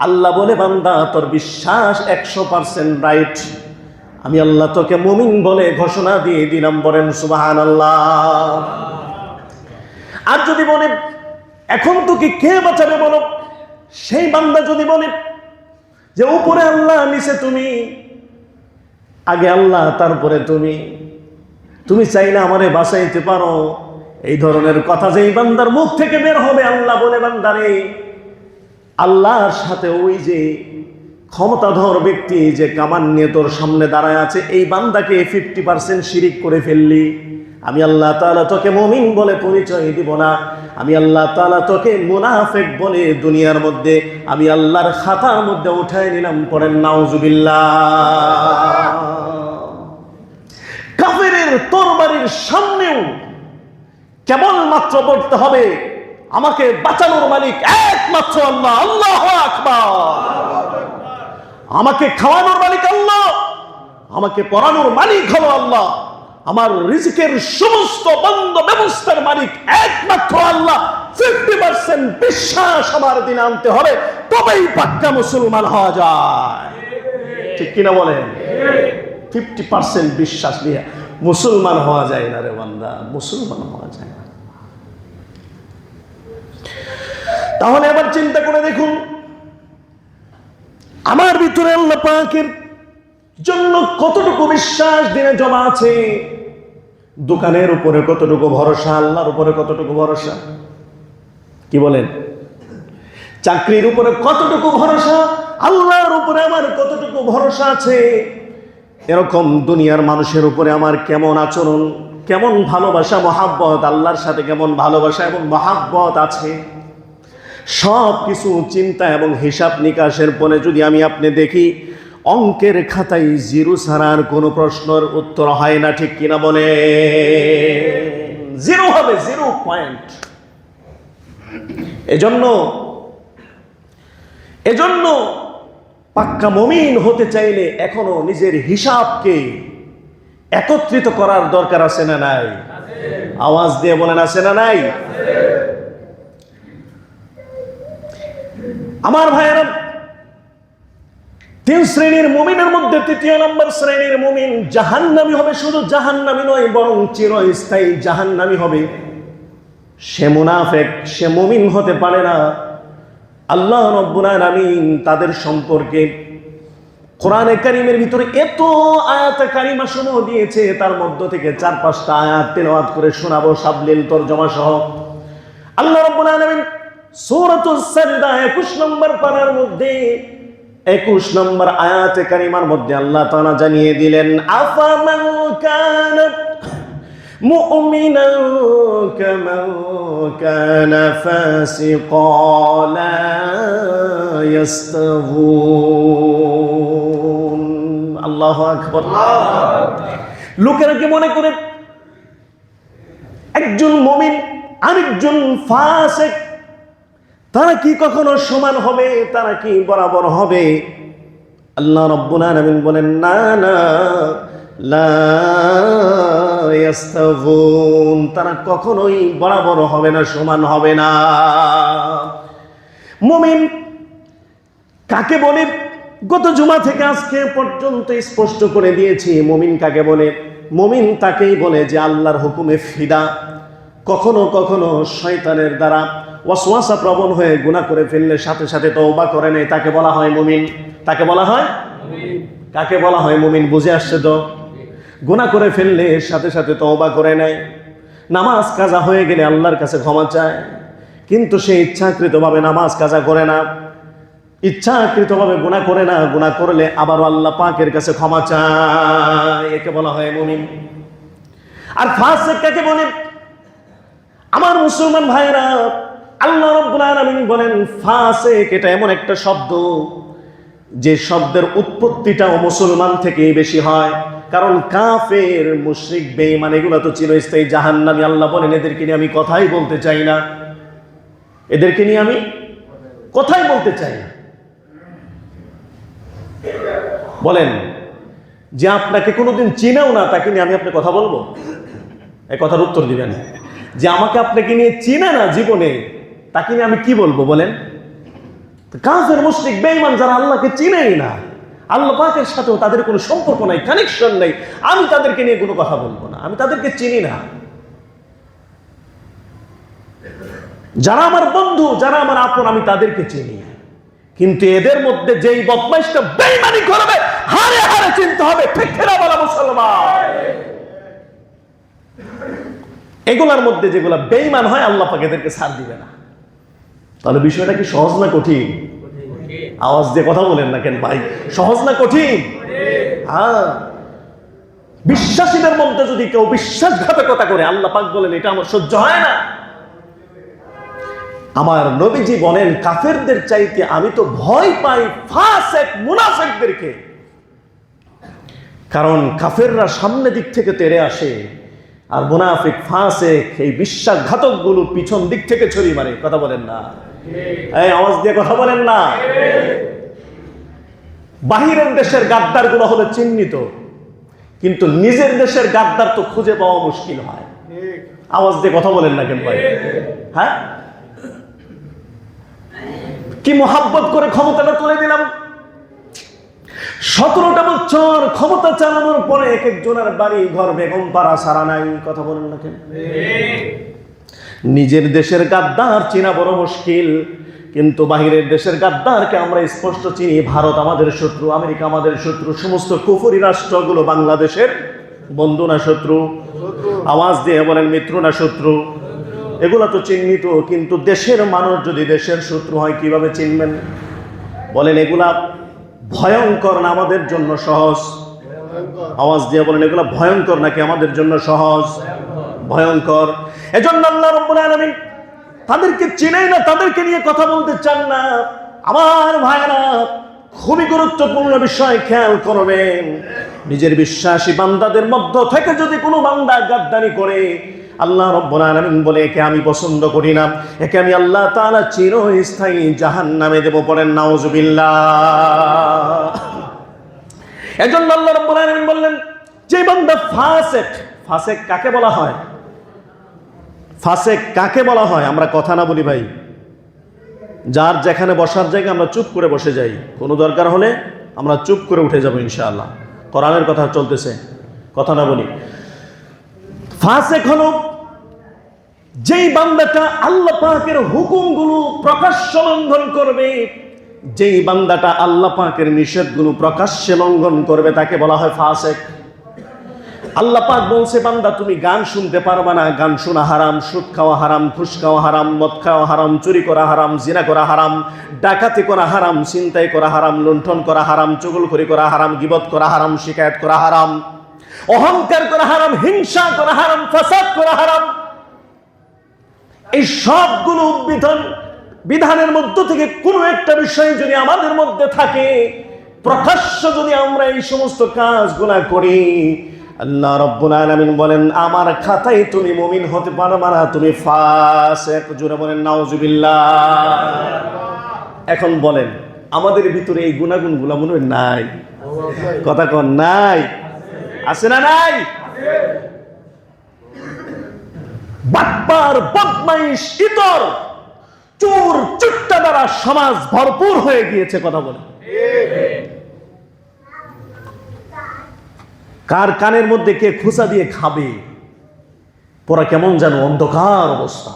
আল্লাহ বলে বান্দা তোর বিশ্বাস 100% রাইট, আমি আল্লাহ তোকে মুমিন বলে ঘোষণা দিয়ে দিলাম, বলেন সুবহানাল্লাহ। আর যদি বলে এখন তোকে কে বাঁচাবে বলো, সেই বান্দা যদি বলে যে উপরে আল্লাহ নিচে তুমি, আগে আল্লাহ তারপরে তুমি চাইলে আমারে বাঁচাইতে পারো, এই ধরনের কথা যেই বান্দার মুখ থেকে বের হবে, আল্লাহ বলে, বান্দারে, আল্লাহর সাথে ওই যে ক্ষমতাধর ব্যক্তি যে কামান নিয়ে তোর সামনে দাঁড়ায় আছে, এই বান্দাকে 50% শিরিক করে ফেললি। আমি আল্লাহ তাআলা তোকে মুমিন বলে পরিচয় দিব না, আমি আল্লাহ তাআলা তোকে মুনাফিক বলে দুনিয়ার মধ্যে আমি আল্লাহর খাতার মধ্যে উঠায় নিলাম। পড়েন নাউজুবিল্লাহ। কাফেরের তরবারির সামনেও কেবলমাত্র বলতে হবে, আমাকে বাঁচানোর মালিক একমাত্র আল্লাহ, আল্লাহু আকবার। আমাকে খাওয়ানোর মালিক আল্লাহ, আমাকে পড়ানোর মালিক হলো আল্লাহ, আমার রিজিকের সমস্ত বন্ধ ব্যবস্থার মালিক একমাত্র আল্লাহ। 50% বিশ্বাস আমার দিনে আনতে হবে, তবেই পাক্কা মুসলমান হওয়া যায়। ঠিক কিনা বলেন? 50% বিশ্বাস নিয়ে মুসলমান হওয়া যায় না রে বান্দা, মুসলমান হওয়া যায় না। তাহলে আবার চিন্তা করে দেখুন, আমার ভিতরে আল্লাহ পাকের জন্য কতটুকু বিশ্বাস দিনে জমা আছে। দোকানের উপরে কতটুকু ভরসা, আল্লাহর উপরে কতটুকু ভরসা, কি বলেন? চাকরির উপরে কতটুকু ভরসা, আল্লাহর উপরে আমার কতটুকু ভরসা আছে। এরকম দুনিয়ার মানুষের উপরে আমার কেমন আচরণ, কেমন ভালোবাসা মহাব্বত, আল্লাহর সাথে কেমন ভালোবাসা এবং মহাব্বত আছে, সব কিছু চিন্তা এবং হিসাব নিকাশের পরে যদি আমি আপনি দেখি, অঙ্কের খাতায় জিরো ছাড়ার কোনো প্রশ্নের উত্তর হয় না। ঠিক কিনা বলে? জিরো হবে, 0 পয়েন্ট। এজন্য পাক্কা মুমিন হতে চাইলে এখনো নিজের হিসাবকে একত্রিত করার দরকার আছে না নাই? আওয়াজ দিয়ে বলেন, আছে না নাই? আমার ভাইয়েরা, 3 শ্রেণীর মুমিনের মধ্যে 3য় নম্বর শ্রেণীর মুমিন জাহান্নামী হবে। শুধু জাহান্নামী নয়, বরং চিরস্থায়ী জাহান্নামী হবে। সে মুনাফিক, সে মুমিন হতে পারে না। আল্লাহ রাব্বুল আলামিন তাদের সম্পর্কে কোরআনে কারীমের ভিতরে এত আয়াত কারিমা সমূহ দিয়েছে, তার মধ্য থেকে 4-5টা আয়াত তেলাওয়াত করে শোনাবো সাবলীল তরজমা সহ। আল্লাহ রাব্বুল আলামিন সূরাতুস সাজদা 21 নম্বর পারার মধ্যে 21 নম্বর আয়াতে কারিমার মধ্যে আল্লাহ তাআলা জানিয়ে দিলেন, আফামান কানা মুমিনান কামান কানা ফাসিকান লা ইস্তাগুন। আল্লাহু আকবার। লোকেরা কি মনে করে একজন মুমিন আরেকজন ফাসিক তারা কি কখনো সমান হবে? তারা কি বরাবর হবে? আল্লাহ রাব্বুল আলামিন বলেন, না না, লা ইস্তাগুন। তারা কখনোই বরাবর হবে না, সমান হবে না। মুমিন কাকে বলে গত জুমা থেকে আজকে পর্যন্ত স্পষ্ট করে দিয়েছি। মুমিন কাকে বলে? মুমিন তাকেই বলে যে আল্লাহর হুকুমে ফিদা, কখনো কখনো শয়তানের দ্বারা ওয়াসওয়াসা প্রবণ হয়ে গুনাহ করে ফেললে সাথে সাথে তওবা করে নেয়, তাকে বলা হয় মুমিন। তাকে বলা হয় মুমিন। কাকে বলা হয় মুমিন? বুঝে আসছে তো? গুনাহ করে ফেললে সাথে সাথে তওবা করে নেয়, নামাজ কাজা হয়ে গেলে আল্লাহর কাছে ক্ষমা চায়, কিন্তু সে ইচ্ছাকৃতভাবে নামাজ কাজা করে না, ইচ্ছাকৃতভাবে গুনাহ করে না, গুনাহ করলে আবার আল্লাহ পাকের কাছে ক্ষমা চায়, একে বলা হয় মুমিন। আর ফাসিক কাকে বলে? আমার মুসলমান ভাইরা, আল্লাহ রাব্বুল আলামিন বলেন ফাসিক এটা এমন একটা শব্দ যে শব্দের উৎপত্তিটাও মুসলমান থেকেই বেশি হয়। কারণ কাফের, মুশরিক, বেঈমান এগুলো তো চিরস্থায়ী জাহান্নামী। আল্লাহ বলেন এদেরকে নিয়ে আমি কথাই বলতে চাই না, এদেরকে নিয়ে আমি কথাই বলতে চাই না। বলেন যে আপনাকে কোনোদিন চিনেও না, তাকে নিয়ে আমি আপনার কথা বলবো? এই কথার উত্তর দিবেন। যে আমাকে আপনাকে নিয়ে চিনে না জীবনে, তাকে নিয়ে আমি কি বলবো বলেন? কাফের, মুশরিক, বেঈমান যারা আল্লাহকে চিনেই না, আল্লাহ পাকের সাথেও তাদের কোনো সম্পর্ক নাই, কানেকশন নাই, আমি তাদেরকে নিয়ে কোনো কথা বলবো না, আমি তাদেরকে চিনি না। যারা আমার বন্ধু, যারা আমার আপন, আমি তাদেরকে চিনি। কিন্তু এদের মধ্যে যেই বদমাইশটা বেঈমানি করবে, হারে হারে চিনতে হবে। ঠিক কিনা বলা মুসলমান? এগুলার মধ্যে যেগুলা বেঈমান হয় আল্লাহ পাক এদেরকে ছাড় দিবে না। তাহলে বিষয়টা কি সহজ না কঠিন? আওয়াজ দিয়ে কথা বলেন না কেন ভাই, সহজ না কঠিন? হ্যাঁ, বিশ্বাসীদের মধ্যে যদি কেউ বিশ্বাসঘাতকতা করে আল্লাহ পাক বলেন এটা আমার সহ্য হয় না। আমার নবীজি বলেন কাফেরদের চাইতে আমি তো ভয় পাই ফাসিক মুনাফিকদেরকে, কারণ কাফেররা সামনে দিক থেকে তেড়ে আসে আর মুনাফিক ফাসিক এই বিশ্বাসঘাতকগুলো পিছন দিক থেকে ছড়ি মারে। কথা বলেন না, এই আওয়াজ দিয়ে কথা বলেন না। বাহিরের দেশের গাদ্দার গুলো হলো চিহ্নিত, কিন্তু নিজের দেশের গাদ্দার তো খুঁজে পাওয়া মুশকিল হয়। আওয়াজ দিয়ে কথা বলেন না কেন ভাই? হ্যাঁ, কি মোহাব্বত করে ক্ষমতাটা তুলে দিলাম। 17টা বছর ক্ষমতা চালানোর পরে এক একজনের বাড়ি ঘর বেগম পাড়া সারা নাই। কথা বলেন না কেন? নিজের দেশের গাদ্দার চেনা বড় মুশকিল, কিন্তু বাহিরের দেশের গাদ্দারকে আমরা স্পষ্ট চিনি। ভারত আমাদের শত্রু, আমেরিকা আমাদের শত্রু, সমস্ত কুফরি রাষ্ট্রগুলো বাংলাদেশের বন্ধু না শত্রু? আওয়াজ দিয়ে বলেন মিত্র না শত্রু? এগুলা তো চিহ্নিত, কিন্তু দেশের মানুষ যদি দেশের শত্রু হয় কিভাবে চিনবেন বলেন? এগুলা ভয়ঙ্কর না আমাদের জন্য সহজ? আওয়াজ দিয়ে বলেন এগুলা ভয়ঙ্কর নাকি আমাদের জন্য সহজ? ভয়ঙ্কর। এজন্য আল্লাহ রাব্বুল আলামিন তাদেরকে চিনেই না, তাদেরকে নিয়ে কথা বলতে চান না। আমার ভাইরা, খুবই গুরুত্বপূর্ণ বিষয় খেয়াল করবেন। নিজের বিশ্বাসী বান্দাদের মধ্য থেকে যদি কোনো বান্দা গাদ্দারি করে, আল্লাহ রাব্বুল আলামিন বলে একে আমি পছন্দ করি না, একে আমি আল্লাহ তাআলা চিরস্থায়ী জাহান্নামে দেব। পড়েন নাউজুবিল্লাহ। এজন্য আল্লাহ রাব্বুল আলামিন বললেন যে বান্দা ফাসিক, ফাসিক কাকে বলা হয়? ফাসিক কাকে বলা হয়? আমরা কথা না বলি ভাই, যার যেখানে বসার জায়গা আমরা চুপ করে বসে যাই, কোনো দরকার হলে আমরা চুপ করে উঠে যাব ইনশাআল্লাহ। কোরআনের কথা চলতেছে, কথা না বলি। ফাসিক হলো যেই বান্দাটা আল্লাহ পাকের হুকুমগুলো প্রকাশ্যে লঙ্ঘন করবে, যেই বান্দাটা আল্লাহ পাকের নিষেধগুলো প্রকাশ্যে লঙ্ঘন করবে তাকে বলা হয় ফাসিক। আল্লাহ পাক বলছে বান্দা তুমি গান শুনতে পারবা না, গান শোনা হারাম, সুদ খাওয়া হারাম, ঘুষ খাওয়া হারাম, মদ খাওয়া হারাম, চুরি করা হারাম, জিনা করা হারাম, ডাকাতি করা হারাম, ছিনতাই করা হারাম, লুণ্ঠন করা হারাম, চুগলখড়ি করা হারাম, গীবত করা হারাম, শিকায়াত করা হারাম, অহংকার করা হারাম, হিংসা করা হারাম, ফাসাদ করা হারাম। এই সবগুলো বিধানের মধ্য থেকে কোনো একটা বিষয় যদি আমাদের মধ্যে থাকে, প্রকাশ্য যদি আমরা এই সমস্ত কাজগুলা করি, আল্লাহ রাব্বুল আলামিন বলেন আমার খাতায় তুমি মুমিন হতে পারবে না, তুমি ফাসিক। জোরে বলেন নাউজুবিল্লাহ। এখন বলেন আমাদের ভিতরে এই গুনাহগুলো মনে হয় নাই? কথা কোন নাই? আছে না নাই? বাটপার, বদমাইশ, ইতর, চোর, চুট্টা দ্বারা সমাজ ভরপুর হয়ে গিয়েছে। কথা বলে কার কানের মধ্যে কে খুসা দিয়ে খাবে, পরা কেমন যেন অন্ধকার অবস্থা।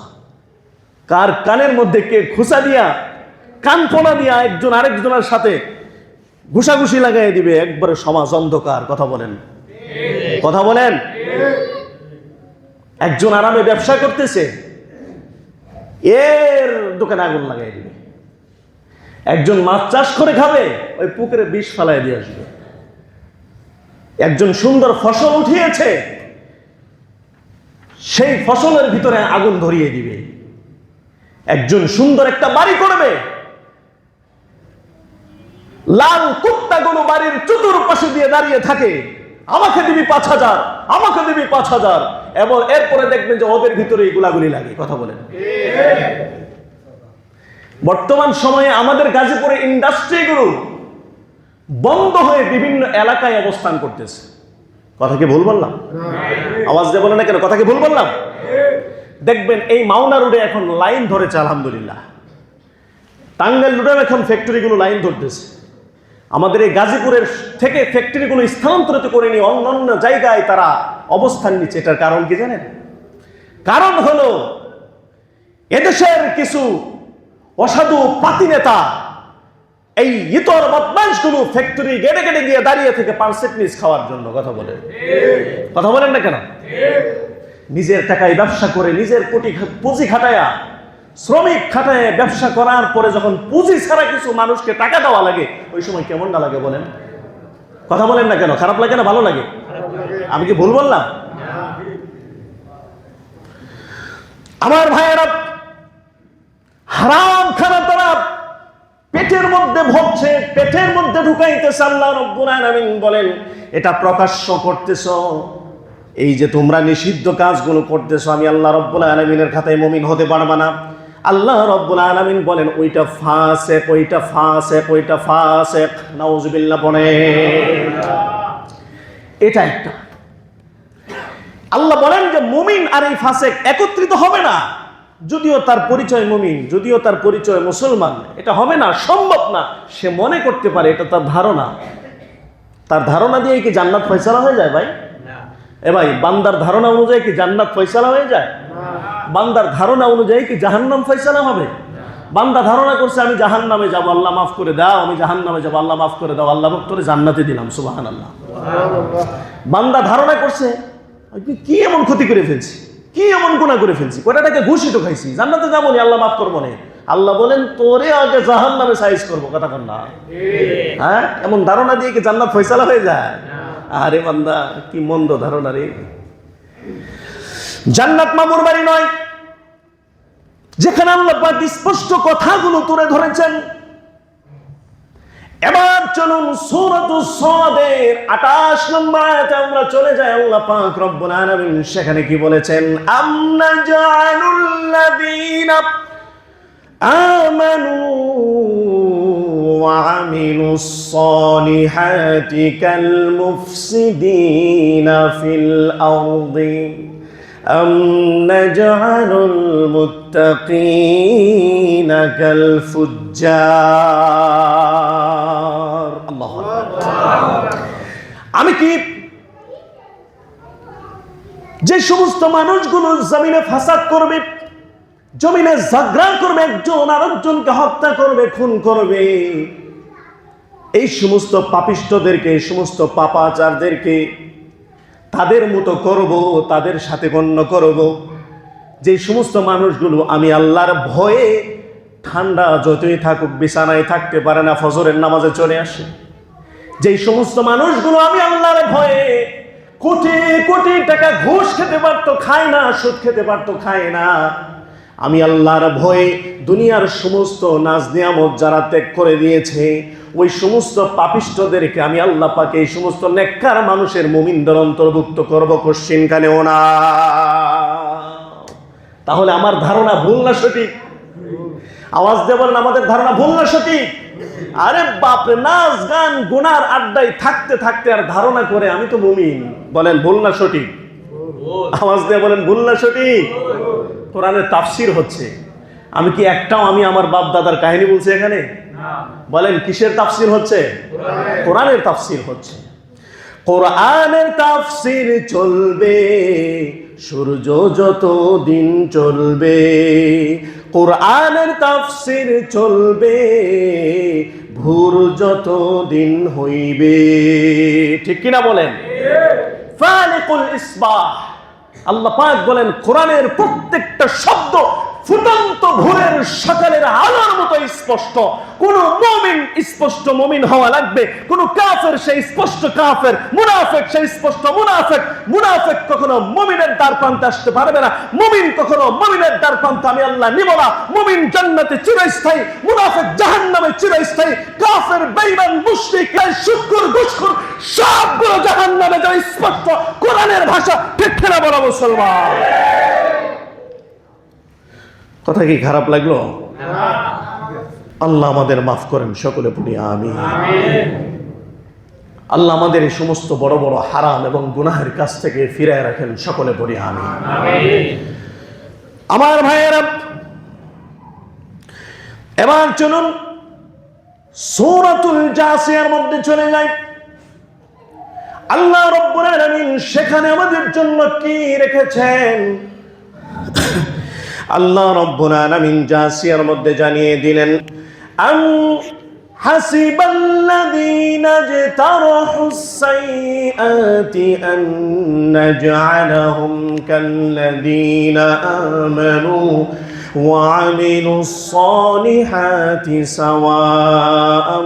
কার কানের মধ্যে কে খুসা দিয়া, কান পোনা দিয়া একজন আরেকজনের সাথে ঘুষাঘুষি লাগাই দিবে, একবারে সমাজ অন্ধকার। কথা বলেন, কথা বলেন। একজন আরামে ব্যবসা করতেছে, এর দোকানে আগুন লাগাই দিবে। একজন মাছ চাষ করে খাবে, ওই পুকুরে বিষ ফালাই দিয়ে আসবে। একজন সুন্দর ফসল উঠিয়েছে, সেই ফসলের ভিতরে আগুন ধরিয়ে দিবে। একজন সুন্দর একটা বাড়ি করবে, লাল কুত্তাগুলো বাড়ির চতুর্পাশে দিয়ে দাঁড়িয়ে থাকে, আমাকে দিবি 5,000, আমাকে দিবি 5,000, এবং এরপরে দেখবেন যে ওদের ভিতরে এই গুলাগুলি লাগে। কথা বলেন। বর্তমান সময়ে আমাদের গাজীপুরে ইন্ডাস্ট্রিগুলো বন্ধ হয়ে বিভিন্ন এলাকায় অবস্থান করতেছে। কথা কি ভুল বললাম? আওয়াজ দিয়ে বলেন না কেন? কথা কি ভুল বললাম? দেখবেন এই মাওনা রোডে এখন লাইন ধরেছে আলহামদুলিল্লাহ। টাঙ্গাইল রোডে এখন ফ্যাক্টরিগুলো লাইন ধরতেছে। আমাদের এই গাজীপুরের থেকে ফ্যাক্টরিগুলো স্থানান্তরিত করে নিয়ে অন্যান্য জায়গায় তারা অবস্থান নিচ্ছে। এটার কারণ কি জানেন? কারণ হলো এদেশের কিছু অসাধু পাতি নেতা এই ইতর বদমাইশগুলো ফ্যাক্টরি গেটে গেটে গিয়ে দাঁড়িয়ে থেকে পার্সেন্টেজ খাওয়ার জন্য। কথা বলেন, কথা বলেন না কেন? নিজের টাকায় ব্যবসা করে, নিজের পুঁজি খাটায়া, শ্রমিক খাটায় ব্যবসা করার পরে যখন পুঁজি ছাড়া কিছু মানুষকে টাকা দেওয়া লাগে, ওই সময় কেমন না লাগে বলেন? কথা বলেন না কেন? খারাপ লাগে না ভালো লাগে? আমি কি ভুল বললাম? আমার ভাইয়েরা, হারাম খানা তারা পেটের মধ্যে ভরছে, পেটের মধ্যে ঢুকাইতেছে। আল্লাহ রাব্বুল আলামিন বলেন, এটা প্রকাশ্য করতেছো, এই যে তোমরা নিষিদ্ধ কাজগুলো করতেছো, আমি আল্লাহ রাব্বুল আলামিনের খাতায় মুমিন হতে পারবা না। আল্লাহ রাব্বুল আলামিন বলেন, ওইটা ফাসিক, ওইটা ফাসিক, ওইটা ফাসিক। নাউজুবিল্লাহ বলে। এটা একটা। আল্লাহ বলেন যে মুমিন আর এই ফাসিক একত্রিত হবে না। যদিও তার পরিচয় মুমিন, যদিও তার পরিচয় মুসলমান, এটা হবে না, সম্ভব না। সে মনে করতে পারে, এটা তার ধারণা। তার ধারণা দিয়ে কি জান্নাত ফয়সালা হয়ে যায় ভাই? এ ভাই, বান্দার ধারণা অনুযায়ী কি জান্নাত ফয়সালা হয়ে যায়? বান্দার ধারণা অনুযায়ী কি জাহান্নাম ফয়সালা হবে? বান্দা ধারণা করছে আমি জাহান্নামে যাব, আল্লাহ মাফ করে দাও, আমি জাহান্নামে যাব, আল্লাহ মাফ করে দাও, আল্লাহ তোরে জান্নাতে দিলাম, সুবহানাল্লাহ। বান্দা ধারণা করছে আমি কি এমন ক্ষতি করে ফেলছি, কি এমন গুনাহ করে ফেলছি, কয়টা টাকা ঘুষিত খাইছি, জান্নাতে যাবো নি, আল্লাহ মাফ করবো না। আল্লাহ বলেন, তোরে আগে জাহান্নামে সাইজ করবো। কথা কন না? হ্যাঁ, এমন ধারণা দিয়ে কি জান্নাত ফয়সালা হয়ে যায়? আরে বান্দা, কি মন্দ ধারণা রে। জান্নাত মামুর বাড়ি নয়, যেখানে আল্লাহ পাক স্পষ্ট কথাগুলো তুলে ধরেছেন। এবার চলুন সূরাতুস সাদের 28 নম্বর আয়াতে আমরা চলে যাই। আল্লাহ পাক রব্বুল আলামিন সেখানে কি বলেছেন? আমনা জাআলুল লাযীনা আমানু ওয়া আমিলুস সালিহাতি কাল মুফসিদিনা ফিল আরদি أم نجعل المتقين كالفجار الله أكبر আমি কি যে সমস্ত মানুষগুলো জমিনে ফাসাদ করবে, জমিনে ঝগড়া করবে, একজন আরেকজনকে হত্যা করবে, খুন করবে, এই সমস্ত পাপিষ্ঠদেরকে, এই সমস্ত পাপাচারদেরকে তাদের মতো করব, তাদের সাথে গণ্য করব, যে সমস্ত মানুষগুলো আমি আল্লাহর ভয়ে ঠান্ডা যতই থাকুক বিছানায় থাকতে পারে না, ফজরের নামাজে চলে আসে, যে সমস্ত মানুষগুলো আমি আল্লাহর ভয়ে কোটি কোটি টাকা ঘুষ খেতে পারতো, খায় না, সুদ খেতে পারতো, খায় না, আমি আল্লাহর ভয়ে দুনিয়ার সমস্ত নাজ নিয়ামত যারা ত্যাগ করে দিয়েছে, ওই সমস্ত পাপিষ্ঠদেরকে আমি আল্লাহ পাক এই সমস্ত নেককার মানুষের মুমিনদের অন্তর্ভুক্ত করব, কোশ্চিনকালেও না। তাহলে আমার ধারণা ভুল না সঠিক? আওয়াজ দিয়ে বলেন, আমাদের ধারণা ভুল না সঠিক? আরে বাপরে, নাচ গান গুনার আড্ডায় থাকতে থাকতে আর ধারণা করে আমি তো মুমিন। বলেন ভুল না সঠিক? আওয়াজ দিয়ে বলেন ভুল না সঠিক? কোরআনের তাফসীর হচ্ছে। আমি কি একটাও আমি আমার বাপ দাদার কাহিনী বলছি এখানে? বলেন কিসের তাফসীর হচ্ছে? কোরআনের তাফসীর হচ্ছে। কোরআনের তাফসীর চলবে সূর্য যত দিন চলবে, কোরআনের তাফসীর চলবে ভোর যত দিন হইবে। ঠিক কিনা বলেন? ফালিকুল ইসবাহ। আল্লাহ পাক বলেন কোরআনের প্রত্যেকটা শব্দ ফুটন্ত ভোরের সকালের আলোর মতো স্পষ্ট। কোন মুমিন স্পষ্ট মুমিন হওয়া লাগবে, কোন কাফের সেই স্পষ্ট কাফের, মুনাফিক সেই স্পষ্ট মুনাফিক। মুনাফিক কখনো মুমিনের দ্বার প্রান্তে আসতে পারবে না, মুমিন কখনো মুমিনের দ্বার প্রান্তে আমি আল্লাহ নিব না। মুমিন জান্নাতে চিরস্থায়ী, মুনাফিক জাহান্নামে চিরস্থায়ী। কাফের, বেঈমান, মুশরিক, সুদখোর, ঘুষখোর সবগুলো জাহান্নামে যাবে, স্পষ্ট কোরআনের ভাষা। ঠিক না বলা মুসলমান? কথা কি খারাপ লাগলো? আল্লাহ আমাদের মাফ করেন, সকলে পড়ি আমিন। আল্লাহ আমাদের এই সমস্ত বড় বড় হারাম এবং গুনাহের কাছ থেকে ফিরায় রাখেন, সকলে পড়ি আমিন। আমার ভাইয়েরা, এবার চলুন সূরাতুল জাসিয়ার মধ্যে চলে যাই। আল্লাহ রাব্বুল আলামিন সেখানে আমাদের জন্য কি রেখেছেন? আল্লাহ রাব্বুল আলামিন জাসিয়ার মধ্যে জানিয়ে দিলেন, حسب الذين اجترحوا السيئات أن نجعلهم كالذين آمنوا وعملوا الصالحات سواء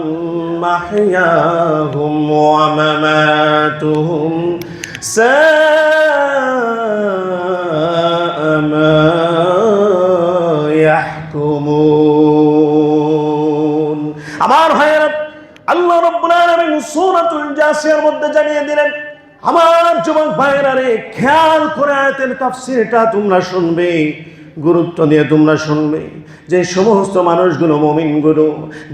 محياهم ومماتهم ساء ما يحكمون আমার ভাইরা আল্লাহ রাব্বুল আলামিন সূরাতুল জাসিয়ার মধ্যে জানিয়ে দিলেন আমার যুবক ভাইরা রে খেয়াল করে আয়াতের তাফসীরটা তোমরা শুনবে গুরুত্ব দিয়ে তোমরা শুনবে যে সমস্ত মানুষগুলো মুমিনগুলো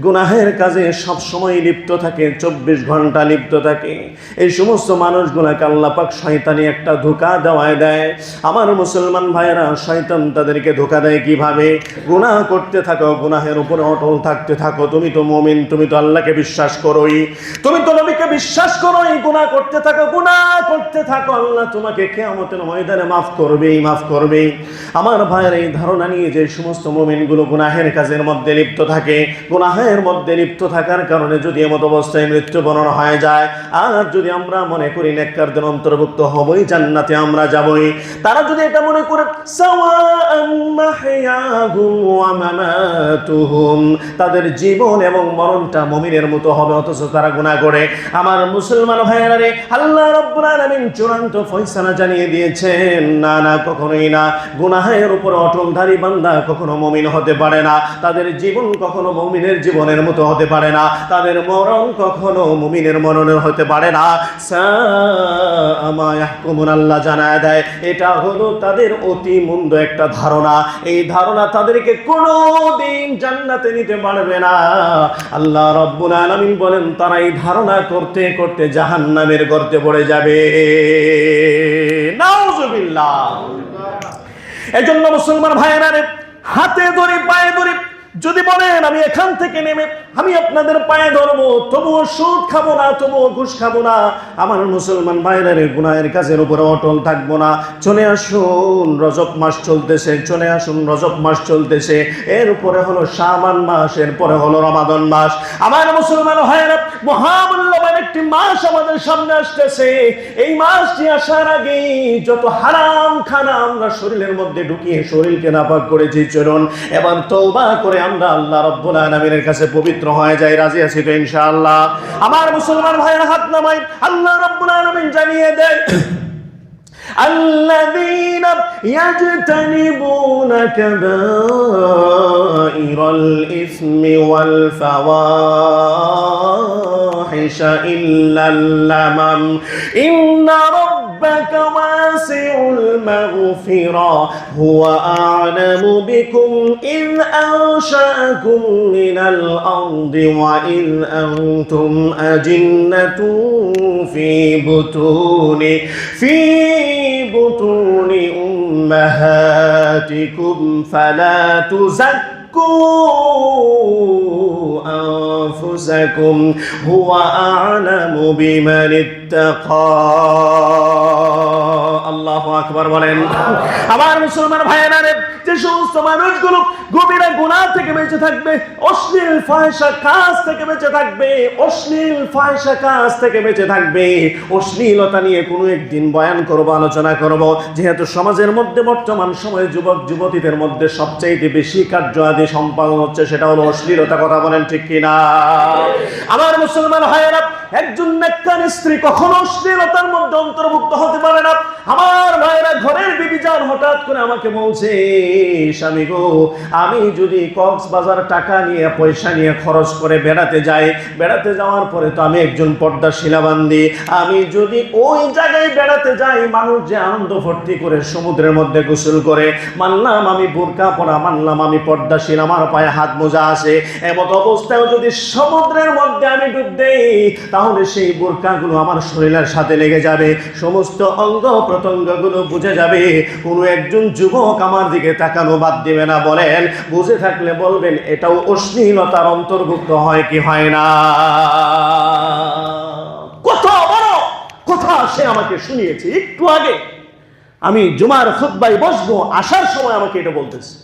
গুনাহের কাজে সব সময় লিপ্ত থাকে 24 ঘন্টা লিপ্ত থাকে এই সমস্ত মানুষগুলোকে আল্লাহ পাক শয়তানি একটা ধোঁকা দেয় আমার মুসলমান ভাইরা শয়তান তাদেরকে ধোঁকা দেয় কিভাবে গুনাহ করতে থাকো গুনাহের উপরে অটল থাকতে থাকো তুমি তো মুমিন তুমি তো আল্লাহকে বিশ্বাস করোই তুমি তো নবীকে বিশ্বাস করোই গুনাহ করতে থাকো আল্লাহ তোমাকে কিয়ামতের ময়দানে মাফ করবে আমার ভাই এই ধারণা নিয়ে যে সমস্ত মুমিনগুলো গুনাহের কাজের মধ্যে লিপ্ত থাকে গুনাহের মধ্যে লিপ্ত থাকার কারণে যদি এমত অবস্থায় মৃত্যুবরণ হয়ে যায় আর যদি আমরা মনে করি নেককারদের অন্তর্ভুক্ত হবই জান্নাতে আমরা যাবই তারা যদি এটা মনে করে সাওয়াআম মাহইয়াহুম ওয়া মামাতুহুম তাদের জীবন এবং মরণটা মুমিনের মতো হবে অথচ তারা গুনাহ করে আমার মুসলমান ভাইয়েরা রে আল্লাহ রাব্বুল আলামিন চূড়ান্ত ফয়সালা জানিয়ে দিয়েছেন না কখনোই না গুনাহের উপর অটলধারী বান্দা কখনো মুমিন হতে পারে না তাদের জীবন কখনো মুমিনের জীবনের মতো হতে পারে না তাদের মরণ কখনো মুমিনের মরণের হতে পারে না সাআমা ইয়াহকুমুন আল্লাহ জানায় দেয় এটা হলো তাদের অতি মন্দ একটা ধারণা এই ধারণা তাদেরকে কোনোদিন জান্নাতে নিতে পারবে না আল্লাহ রাব্বুল আলামিন বলেন তারা এই ধারণা করতে করতে জাহান্নামের গর্তে পড়ে যাবে নাউযুবিল্লাহ এজন্য মুসলমান ভাইয়েরা হাতে ধরে পায়ে ধরে যদি বলেন আমি এখান থেকে নেমে আমি আপনাদের পায়ে ধরবো তবুও সুদ খাবো না তবুও ঘুষ খাবো না আমার মুসলমান ভাইরা রে গুনাহের কাজের উপরে অটল থাকবো না চলে আসুন রজব মাস চলতেছে এর উপরে হলো শাবান মাস এরপরে হলো রমাদান মাস আমার মুসলমান ভাইরা মহামূল্যবান একটি মাস আমাদের সামনে আসতেছে এই মাসটি আসার আগে যত হারাম খানা আমরা শরীরের মধ্যে ঢুকিয়ে শরীরকে নাপাক করেছি চলুন এবার তওবা করে আমরা আল্লাহ রাব্বুল আলামিনের কাছে পবিত্র হয়ে যাই রাজি আছি তো ইনশাআল্লাহ আমার মুসলমান ভাইয়ের হাত নামাই আল্লাহ রাব্বুল আলামিন জানিয়ে দেয় الذين يجتنبون كبائر الإثم والفواحش إلا اللمم إن ربك واسع المغفرة هو أعلم بكم إذ أنشأكم من الأرض وإذ أنتم أجنة في بطون أمهاتكم فلا تزكوا أنفسكم هو أعلم بمن اتقى আল্লাহু আকবার বলেন আমার মুসলমান ভাইয়েরা যে সমস্ত মানুষগুলো গভীর গুনাহ থেকে বেঁচে থাকবে অশ্লীল ফাহিশা কাজ থেকে বেঁচে থাকবে অশ্লীলতা নিয়ে কোনো একদিন বয়ান করব আলোচনা করব যেহেতু সমাজের মধ্যে বর্তমান সময়ে যুবক যুবতীদের মধ্যে সবচেয়ে বেশি কার্য আদি সম্পাদন হচ্ছে সেটা হলো অশ্লীলতা কথা বলেন ঠিক কিনা আমার মুসলমান ভাইয়েরা একজন নেককার স্ত্রী কখনো অশ্লীলতার মধ্যে অন্তর্ভুক্ত হতে পারে না আমার ভাইয়েরা ঘরের বিবি যান হঠাৎ করে আমাকে বলছে স্বামী গো আমি যদি কক্সবাজার টাকা নিয়ে পয়সা নিয়ে খরচ করে বেড়াতে যাওয়ার পরে তো আমি একজন পর্দাশীলা বান্দি আমি যদি ওই জায়গায় বেড়াতে যাই মানুষ যে আনন্দ ফুর্তি করে সমুদ্রের মধ্যে গোসল করে মানলাম আমি বোরকা পরা মানলাম আমি পর্দাশীল আমার পায়ে হাত মোজা আছে এমন অবস্থায় যদি সমুদ্রের মধ্যে আমি ডুব দেই তাহলে সেই বোরকাগুলো আমার শরীরের সাথে লেগে যাবে সমস্ত অঙ্গ প্রত্যঙ্গগুলো বুঝে যাবে কোনো একজন যুবক আমার দিকে তাকানো বাদ দিবে না বলেন বুঝে থাকলে বলবেন এটাও অশ্লীলতার অন্তর্ভুক্ত হয় কি হয় না কত বড় কথা সে আমাকে শুনিয়েছে একটু আগে আমি জুমার খুতবায় বসবো আসার সময় আমাকে এটা বলতেছে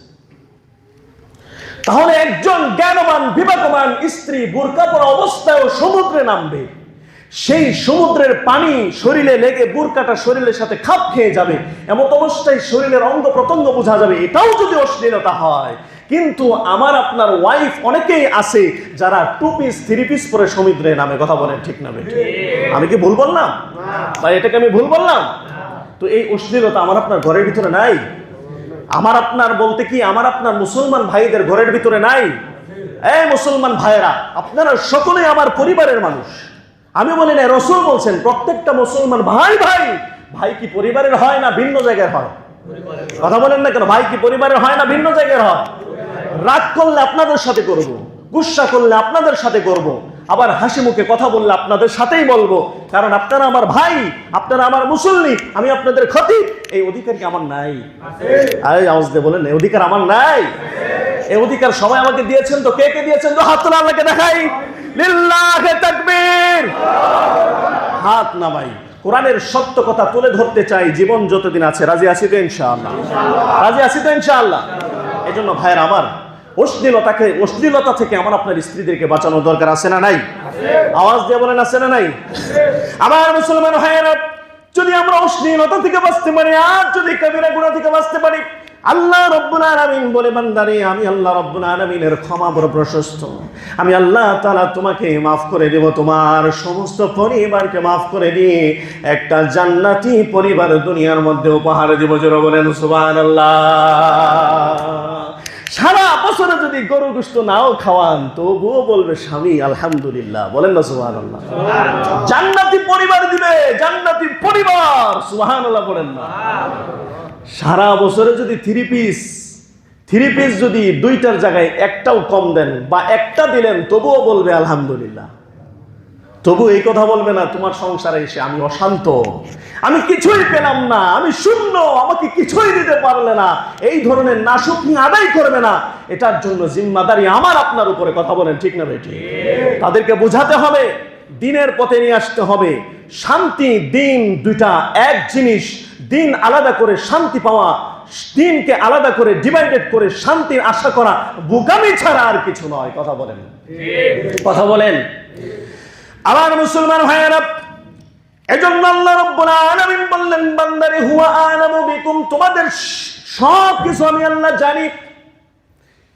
তাহলে একজন জ্ঞানবান বিবেকবান স্ত্রী বোরকা পরা অবস্থায় সমুদ্রে নামবে, সেই সমুদ্রের পানি শরীরে লেগে বোরকাটা শরীরের সাথে খাপ খেয়ে যাবে, এমন অবস্থায় শরীরের অঙ্গ প্রত্যঙ্গ বোঝা যাবে, এটাও যদি অশ্লীলতা হয়। কিন্তু আমার আপনার ওয়াইফ অনেকেই আছে যারা 2 পিস 3 পিস পরে সমুদ্রে নামে। কথা বলেন ঠিক না বেঠিক? আমি কি ভুল বললাম ভাই? এটাকে আমি ভুল বললাম? তো এই অশ্লীলতা আমার আপনার ঘরের ভিতরে নাই? আমার আপনার বলতে কি আমার আপনার মুসলমান ভাইদের ঘরের ভিতরে নাই? এই মুসলমান ভাইয়েরা, আপনারা সকলেই আমার পরিবারের মানুষ। আমি বলি না, রাসূল বলছেন প্রত্যেকটা মুসলমান ভাই ভাই। ভাই কি পরিবারের হয় না ভিন্ন জায়গার হয়? কথা বলেন না কেন? ভাই কি পরিবারের হয় না ভিন্ন জায়গার হয়? রাগ করলে আপনাদের সাথে করব, গুসা করলে আপনাদের সাথে করব, আবার হাসি মুখে কথা বললে আপনাদের সাথেই বলবো, কারণ আপনারা আমার ভাই, আপনারা আমার মুসল্লি, আমি আপনাদের খতিব। এই অধিকার কি আমার নাই? আরে আওয়াজ দিয়ে বলেন, এই অধিকার আমার নাই? এই অধিকার সবাই আমাকে দিয়েছেন তো? কে কে দিয়েছেন তো হাত তোলা, আল্লাহকে দেখাই। লিল্লাহি তাকবীর। হাত নামাই। কোরআনের সত্য কথা তুলে ধরতে চাই জীবন যতদিন আছে। রাজি আছি তো ইনশাআল্লাহ? রাজি আছি তো ইনশাআল্লাহ? এজন্য ভাইয়ের আমার, অশ্লীলতা থেকে আমার আপনার স্ত্রীদেরকে বাঁচানোর দরকার আছে না নাই? আওয়াজ দিয়ে বলেন, আছে না নাই? আমার মুসলমান ভাইয়েরা, যদি আমরা অশ্লীলতা থেকে বাঁচতে পারি, আর যদি কবিরা গুনাহ থেকে বাঁচতে পারি, আল্লাহ রাব্বুল আলামিন বলে, বান্দারে আমি আল্লাহ রাব্বুল আলামিনের ক্ষমা বড় প্রশস্ত। আমি আল্লাহ তাআলা তোমাকে মাফ করে দেব, তোমার সমস্ত পরিবারকে মাফ করে দিয়ে একটা জান্নাতি পরিবার দুনিয়ার মধ্যে উপহার দেব। জোরে বলেন সুবহানাল্লাহ। সারা বছরে যদি গরু গোশত নাও খাওয়ান, তবুও বলবে স্বামী আলহামদুলিল্লাহ। বলেন না সুবহানাল্লাহ? জান্নাতি পরিবার দিবে, জান্নাতি পরিবার। সুবহানাল্লাহ বলেন না? সারা বছরে যদি 3 পিস যদি 2টার জায়গায় একটাও কম দেন বা একটা দিলেন, তবুও বলবে আলহামদুলিল্লাহ। তবু এই কথা বলবে না তোমার সংসারে এসে আমি অশান্ত, আমি কিছুই পেলাম না, আমি শূন্য, আমাকে কিছুই দিতে পারলে না, এই ধরনের নাশুকনি আদায় করবে না। এটার জন্য জিম্মাদারি আমার আপনার উপরে। কথা বলেন ঠিক না বেটি? তাদেরকে বোঝাতে হবে, দিনের পথে নিয়ে আসতে হবে। শান্তি দিন দুইটা এক জিনিস। দিন আলাদা করে শান্তি পাওয়া, দিনকে আলাদা করে ডিভাইডেড করে শান্তির আশা করা বোকামি ছাড়া আর কিছু নয়। কথা বলেন, কথা বলেন। আমার মুসলমান ভাইয়েরা, এজন্য আল্লাহ রাব্বুল আলামিন বললেন, বান্দারে হুয়া আলামু বিকুম, তোমাদের সব কিছু আমি আল্লাহ জানি।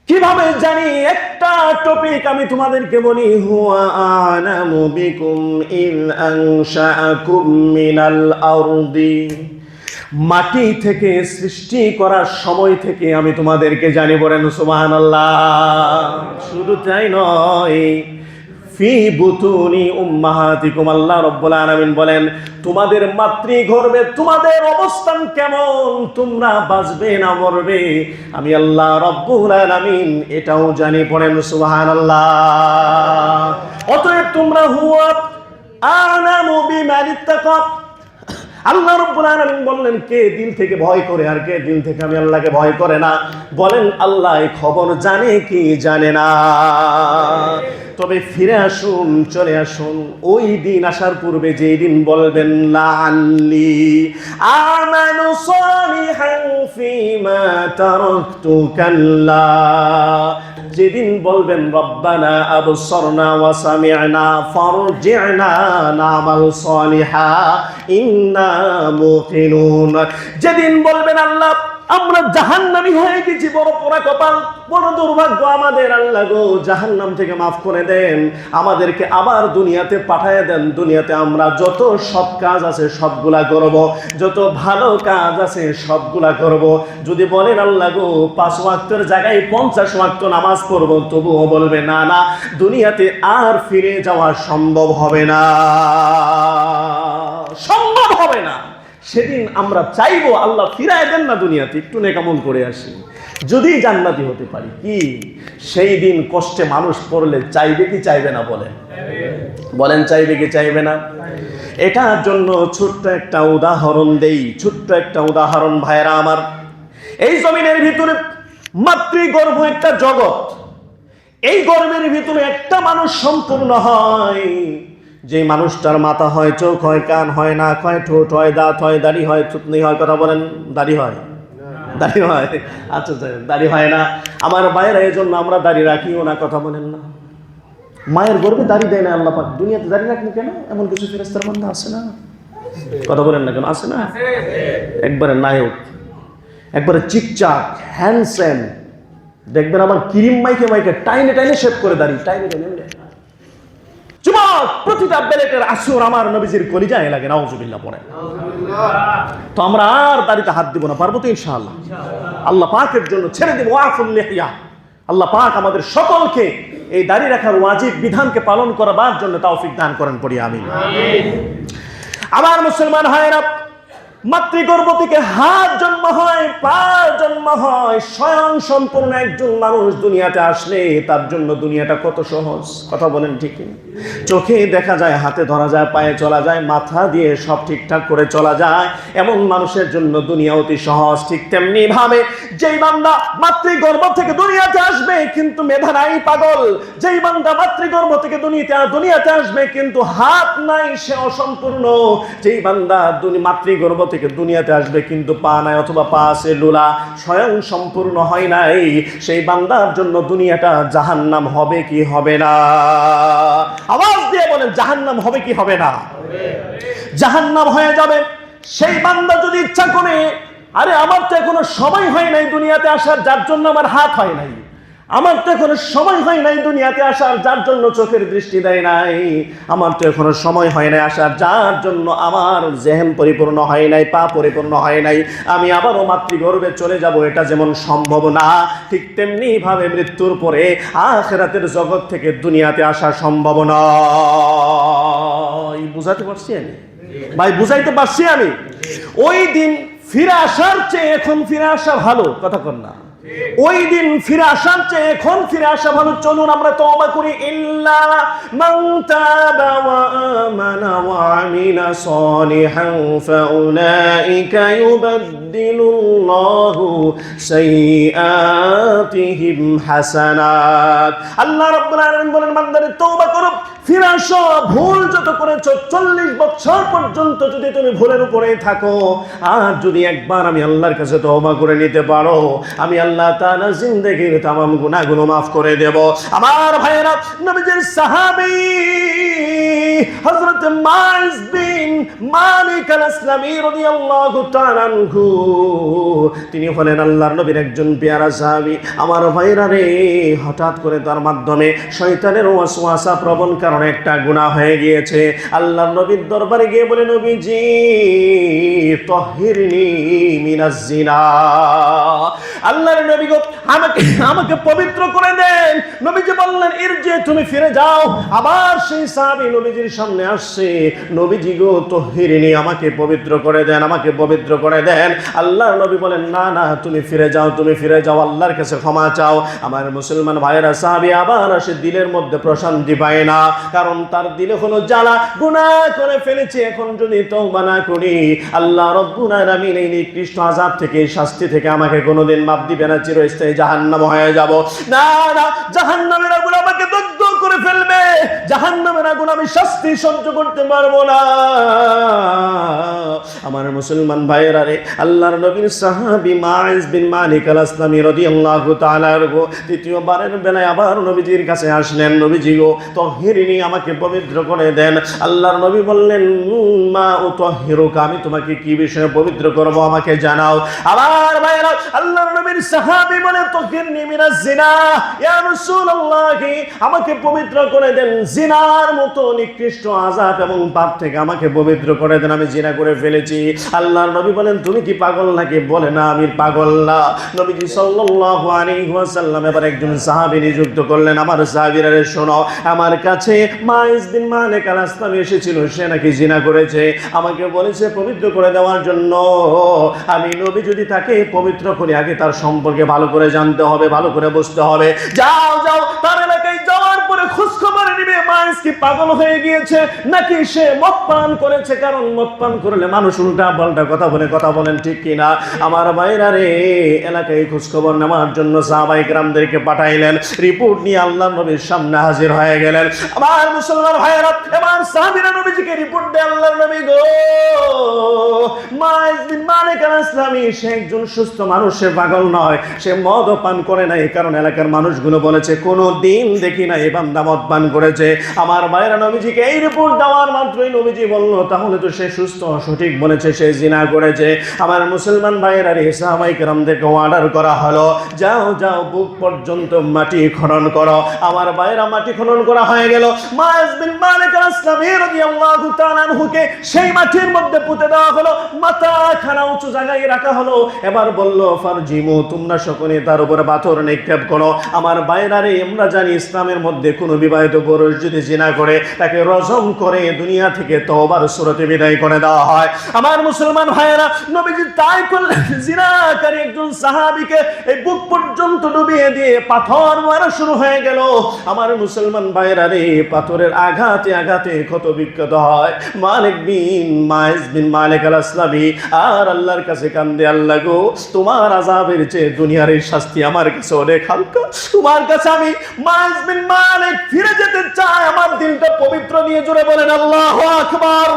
কিভাবে জানি? একটা টপিক আমি তোমাদেরকে বলি, হুয়া আলামু বিকুম ইন আনশাআকুম মিনাল আরদি, মাটি থেকে সৃষ্টি করার সময় থেকে আমি তোমাদেরকে জানি। বলেন সুবহানাল্লাহ। শুধু তাই নয়, ফি বুতুনি উম্মাহাতিকুম, আল্লাহ রাব্বুল আলামিন বলেন তোমাদের মাতৃগর্ভে তোমাদের অবস্থান কেমন, তোমরা বাঁচবে না মরবে, আমি আল্লাহ রাব্বুল আলামিন এটাও জানি। পড়েন সুবহানাল্লাহ। অতএব তোমরা হুয়া আলামু বিমান ইত্তাকা, আল্লাহ রাব্বুল আলামিন বললেন কে দিল থেকে ভয় করে আর কে দিল থেকে আমি আল্লাহকে ভয় করে না। বলেন আল্লাহ এই খবর জানে কি জানে না? তবে ফিরে আসুন, চলে আসুন ওই দিন আসার পূর্বে যেই দিন বলবেন লাআল্লি আমানু সালিহান ফিমা তারাকতু কাল্লা, যেদিন বলবেন রব্বানা আবসারনা ওয়া সামি'না ফারজি'না না'মাল সালিহা ইন্না মুকিনুন, যেদিন বলবেন আল্লাহ আমরা জাহান্নামী হয়ে গেছি, বড় পোড়া কপাল, বড় দুর্ভাগ্য আমাদের, আল্লাহ গো জাহান্নাম থেকে মাফ করে দেন, আমাদেরকে আবার দুনিয়াতে পাঠিয়ে দেন, দুনিয়াতে আমরা যত সৎ কাজ আছে সবগুলা করব, যত ভালো কাজ আছে সবগুলা করব। যদি বলেন আল্লাহ গো 5 ওয়াক্তের জায়গায় 50 ওয়াক্ত নামাজ পড়ব, তবুও বলবে না না, দুনিয়াতে আর ফিরে যাওয়া সম্ভব হবে না, সম্ভব হবে না। সেদিন আমরা চাইবো আল্লাহ ফিরায় দেন না দুনিয়াতে, একটু নেকামল করে আসি, যদি জান্নাতি হতে পারি। কি সেই দিন কষ্টে মানুষ পড়লে চাইবে কি চাইবে না? বলেন, বলেন চাইবে কি চাইবে না? এটার জন্য ছোট্ট একটা উদাহরণ দেই, ছোট্ট একটা উদাহরণ ভাইরা আমার। এই জমিনের ভিতরে মাতৃগর্ভ একটা জগৎ, এই গর্ভের ভিতরে একটা মানুষ সম্পূর্ণ হয়, যে মানুষটার মাথা হয়, চোখ হয়, কান হয়, নাক হয়, ঠোঁট হয়, দাঁত হয়, দাড়ি হয়, থুতনি হয়। কথা বলেন, দাড়ি হয়, দাড়ি হয়? আচ্ছা আচ্ছা, দাড়ি হয় না আমার ভাইয়েরা, এই জন্য আমরা দাড়ি রাখিও না। কথা বলেন না, মায়ের গর্ভে দাড়ি দেয় না আল্লাহ পাক, দুনিয়াতে দাড়ি রাখেন কেন? এমন কিছু ফেরেশতার বান্দা আছে না? কথা বলেন না কেন? আছে না? একবারে নায়ক, একবারে চিকচাক হ্যান্ডসাম, দেখবেন আমার ক্রিম মাইকে মাইকে টাইনে টাইনে শেভ করে দাঁড়ি, টাইনে টাইনে চুমক প্রতিটা বেলেটের আসর আমার নবীজির কলিজায় লাগে। নাউজুবিল্লাহ পড়ে। তো আমরা আর দাড়িতে হাত দিব না, পারবো তো ইনশাআল্লাহ? আল্লাহ পাকের জন্য ছেড়ে দিব ওয়াফুল লিহিয়া। আল্লাহ পাক আমাদের সকলকে এই দাড়ি রাখার ওয়াজিব বিধানকে পালন করার জন্য তৌফিক দান করেন, পড়ি আমিন। আমার মুসলমান ভাইরা, মাতৃগর্ভ থেকে হাত জন্ম হয়, পা জন্ম হয়, স্বয়ং সম্পূর্ণ একজন মানুষ দুনিয়াতে আসলে তার জন্য দুনিয়াটা কত সহজ। কথা বলেন ঠিক? চোখে দেখা যায়, হাতে ধরা যায়, পায়ে চলা যায়, মাথা দিয়ে সব ঠিকঠাক করে চলা যায়, এমন মানুষের জন্য দুনিয়া অতি সহজ। ঠিক তেমনি ভাবে যেই বান্দা মাতৃগর্ভ থেকে দুনিয়াতে আসবে কিন্তু মেধা নাই, পাগল। যেই বান্দা মাতৃগর্ভ থেকে দুনিয়াতে আসবে কিন্তু হাত নাই, সে অসম্পূর্ণ। যেই বান্দা মাতৃগর্ভ থেকে দুনিয়াতে আসবে কিন্তু পা নাই অথবা পা আছে লুলা, স্বয়ং সম্পূর্ণ হয় নাই, সেই বান্দার জন্য দুনিয়াটা জাহান্নাম হবে কি হবে না? আওয়াজ দিয়ে বলেন, জাহান্নাম হবে কি হবে না? জাহান্নাম হয়ে যাবে। সেই বান্দা যদি ইচ্ছা করে, আরে আমার তো এখনো সময় হয় নাই দুনিয়াতে আসার, যার জন্য আমার হাত হয় নাই, আমার তো এখনো সময় হয় নাই দুনিয়াতে আসার, যার জন্য চোখের দৃষ্টি দেয় নাই, আমার তো এখনো সময় হয় নাই আসার, যার জন্য আমার জেহেন পরিপূর্ণ হয় নাই, পা পরিপূর্ণ হয় নাই, আমি আবারও মাতৃগর্ভে চলে যাব, এটা যেমন সম্ভব না, ঠিক তেমনি ভাবে মৃত্যুর পরে আখিরাতের জগৎ থেকে দুনিয়াতে আসা সম্ভব নয়। বুঝাতে পারছি আমি ভাই? বুঝাইতে পারছি আমি? ওই দিন ফিরে আসার চেয়ে এখন ফিরে আসা ভালো। কথা কন না? ওই দিন ফিরে আসার চেয়ে এখন ফিরে আসা ভালো। চলুন আমরা তওবা করি। ইল্লা মান তাবা ওয়া আমানা ওয়া আমিলা সালিহান ফাউলাইকা ইউবাদদিলুল্লাহু সাইয়্যাতিহিম হাসানাত। আল্লাহ রাব্বুল আলামিন বলেন, বান্দারে তওবা করো, ফিরে আসো। ভুল যত করেছো 40 বছর পর্যন্ত যদি তুমি ভুলের উপরেই থাকো, আর যদি একবার আমি আল্লাহর কাছে তওবা করে নিতে পারো, আমি আল্লাহ তাআলা জিন্দেগীর तमाम গুনাহগুলো maaf করে দেব। আমার ভাইয়েরা, নবীজির সাহাবী হযরত মাইজ বিন মালিক আল-আসলামী রাদিয়াল্লাহু তাআলা আনহু, তিনি হলেন আল্লাহর নবীর একজন পেয়ারা সাহাবী। আমার ভাইয়েরা রে, হঠাৎ করে তার মাধ্যমে শয়তানের ওয়াসওয়াসা প্রবণ কারণে একটা গুনাহ হয়ে গিয়েছে। আল্লাহর নবীর দরবারে গিয়ে বলে, নবীজি তাহিরনি মিনাজ জিনা, আল্লাহর নবী গো আমাকে পবিত্র করে দেন। নবীজি বললেন, ইরজি, তুমি ফিরে যাও। আবার সেই সাহাবী নবীজির সামনে আসছে, নবীজি গো তাহিরনি, আমাকে পবিত্র করে দেন, আমাকে পবিত্র করে দেন। আল্লাহর নবী বলেন, না না, তুমি ফিরে যাও, তুমি ফিরে যাও, আল্লাহর কাছে ক্ষমা চাও। আমার মুসলমান ভাইয়েরা, সাহাবী আবার আসে, দিলের মধ্যে প্রশান্তি পায় না, কারণ তার দিলে হলো জ্বালা, গুনাহ করে ফেলেছে। এখন যদি তওবা না করি, আল্লাহ রব্বুল আলামিন এই নিকৃষ্ট আযাব থেকে, শাস্তি থেকে আমাকে কোনোদিন মাফ দিবে না, চিরস্থায়ী জাহান্নাম হয়ে যাব। না না, জাহান্নামের আগুন আমাকে দগ্ধ করে ফেলবে, জাহান্নামের আগুন আমি শাস্তি সহ্য করতে পারবো না। আমার মুসলমান ভাইয়েরা রে, আল্লাহর নবীর সাহাবী মাইজ বিন মালিক আল-আসলামী রাদিয়াল্লাহু তাআলা আনহু তৃতীয়বারের বেলায় আবার নবীজির কাছে আসলেন, নবীজি গো তাহিরনি, আমাকে পবিত্র করে দেন। আল্লাহর নবী বললেন, মা উতাহিরুকা, আমি তোমাকে কি বিষয়ে পবিত্র করব আমাকে জানাও। আবার ভাইয়েরা, আল্লাহর নবীর সাহাবী বলে, তাহিরনি মিনাজ জিনা, ইয়া রাসূলুল্লাহ, আমাকে পবিত্র করে দেন জিনার মতো নিকৃষ্ট আযাব এবং পাপ থেকে আমাকে পবিত্র করে দেন, আমি জিনা করে ফেলেছি। আল্লাহর নবী বলেন, তুমি কি পাগল নাকি? বলে, না, আমি পাগল না। নবীজি সাল্লাল্লাহু আলাইহি ওয়াসাল্লাম এবার একজন সাহাবী নিযুক্ত করলেন। আমার সাহাবীরা রে, শোনো, আমার কাছে মাইজ বিন মালিক আল-আসলামী এসেছিল, সে নাকি জিনা করেছে, আমাকে বলেছে পবিত্র করে দেওয়ার জন্য। আমি নবী যদি তাকে পবিত্র করি, আগে তার সম্পর্কে ভালো করে জানতে হবে, ভালো করে বুঝতে হবে। যাও যাও তার এলাকায় যাওয়ার পরে খোঁজ খবর নিবে মায়েস কি পাগল হয়ে গিয়েছে নাকি সে মদ পান করেছে, কারণ মদ পান করলে মানুষ উল্টা পাল্টা কথা বলে, কথা বলেন ঠিক কিনা আমার ভাইরা রে। এলাকায় খোঁজ খবর নেওয়ার জন্য সাহাবায়ে কেরামদেরকে পাঠাইলেন, রিপোর্ট নিয়ে আল্লাহর নবীর সামনে হাজির হয়ে গেলেন। আমার মুসলমান ভাইরা এবার সাহাবীরা নবীজিকে রিপোর্ট দেয়, আল্লাহর নবী গো মায়েস বিন মালিক আল-আসলামী সে একজন সুস্থ মানুষ, সে পাগল নয়, সে মদ পান করে নাই, কারণ এলাকার মানুষগুলো বলেছে কোনো দিন দেখি না এই বান্দা মদ পান করেছে। আমার ভাইরা নবীজিকে এই রিপোর্ট দেওয়ার মাত্রই নবীজি বলল তাহলে তো সে সুস্থ, সঠিক বলেছে, সে জিনা করেছে। আমার মুসলমান ভাইরা রে সাহাবায়ে কেরামদেরকে অর্ডার করা হলো যাও যাও বুক পর্যন্ত মাটি খনন করো। আমার ভাইরা মাটি খনন করা হয়ে গেল। মায়েস বিন মালিক আল-আসলামী রাদিয়াল্লাহু তাআলা আনহুকে সেই মাটির মধ্যে পুঁতে দেওয়া হলো, মাথা খানা উঁচু জায়গায় রাখা হলো। এবার বলল ফারজিমু তোমরা সকলে তার উপরে পাথর নিক্ষেপ করো। আমার ভাইরা রে আমরা জানি ইসলামের মধ্যে কোনো বিবাহিত পুরুষ যদি জিনা করে তাকে রজম করে দুনিয়া থেকে তওবার সূরতে বিদায় করে দেওয়া হয়। আমার মুসলমান ভাইরা নবীজি তাই করলেন, জিনাকারী একজন সাহাবীকে এই বুক পর্যন্ত ডুবিয়ে দিয়ে পাথর মারা শুরু হয়ে গেল। আমার মুসলমান ভাইরা রে পাথরের আঘাতে আঘাতে ক্ষত বিক্ষত হয়। মায়েস বিন মালিক আল-আসলামী আর আল্লাহর কাছে কান্দে, আল্লাহ গো তোমার আযাবের চেয়ে দুনিয়ার এই শাস্তি আমার কাছে অনেক হালকা, তোমার কাছে আমি মায়েস বিন মালিক ফিরে যেতে চাই। আমার দিলটা পবিত্র নিয়ে জোরে বলেন আল্লাহু আকবার।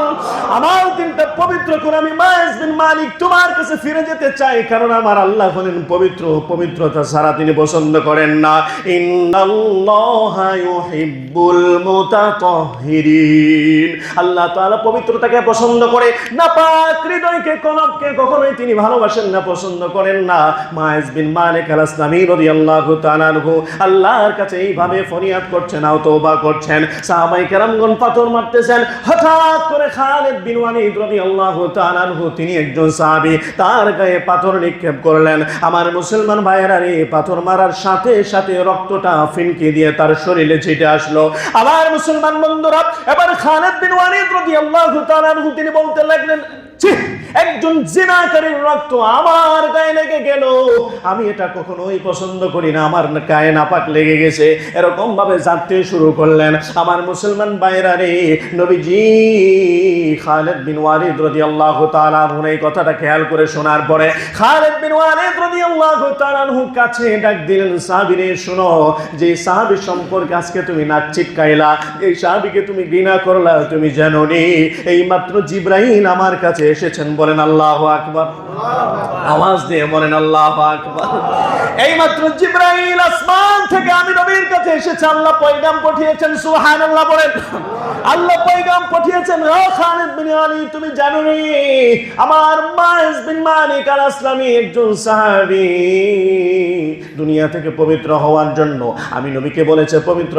আমার দিলটা পবিত্র করে আমি মায়েস বিন মালিক তোমার কাছে ফিরে যেতে চাই, কারণ আমার আল্লাহ হলেন পবিত্র, পবিত্রতা ছাড়া তিনি পছন্দ করেন না। ইন্নাল্লাহা ইউহিব্বুল মুতাতাহহিরিন, আল্লাহ তাআলা পবিত্রতাকে পছন্দ করে, নাপাক হৃদয়কে কলবকে কখনোই তিনি ভালোবাসেন না, পছন্দ করেন না। মায়েস বিন মালিক আল-আসলামী রাদিয়াল্লাহু তাআলা আনহু আল্লাহর কাছে এইভাবে ফরিয়াদ করছেন আর তওবা করছেন। সাহাবায়ে কেরামগণ পাথর মারতেছেন, হঠাৎ করে খালিদ বিন ওয়ালিদ রাদিয়াল্লাহু তাআলা আনহু তিনি একজন সাহাবী, তার গায়ে পাথর নিক্ষেপ করলেন। আমার মুসলমান ভাইয়েরা রে পাথর মারার সাথে সাথে রক্তটা ফিনকি দিয়ে তার শরীরে ছিটে আসলো। আমার মুসলমান বন্ধুরা এবার খালিদ বিন ওয়ালিদ রাদিয়াল্লাহু তাআলা আনহু তিনি বলতে লাগলেন, একজন জিনাকারীর রক্ত আমার গায়ে লেগে গেল, আমি এটা কখনোই পছন্দ করি না, আমার গায়ে নাপাক লেগে গেছে, এরকম ভাবে জানতে শুরু করলেন। আমার মুসলমান ভাইরা রে নবীজি খালিদ বিন ওয়ালিদ রাদিয়াল্লাহু তাআলা আনহু এই কথাটা খেয়াল করে শোনার পরে খালিদ বিন ওয়ালিদ রাদিয়াল্লাহু তাআলা আনহু কাছে ডাক দিলেন, সাহাবী রে শোনো, যে সাহাবী সম্পর্কে আজকে তুমি নাক চিটকাইলা, এই সাহাবীকে তুমি ঘৃণা করলা, তুমি জানো নি এই মাত্র জিবরাইল আমার কাছে এসেছেন, বলেন আল্লাহু আকবার। আওয়াজ দিয়ে বলেন আল্লাহু আকবার। এইমাত্র জিবরাইল আসমান থেকে আমি নবীর কাছে এসেছে, আল্লাহ পয়গাম পাঠিয়েছেন, সুবহানাল্লাহ বলেন। আল্লাহ পয়গাম পাঠিয়েছেন, ও খালিদ বিন ওয়ালিদ তুমি জানো নি আমার মায়েস বিন মালিক আল-আসলামী একজন সাহাবী দুনিয়া থেকে পবিত্র হওয়ার জন্য আমি নবীকে বলেছে পবিত্র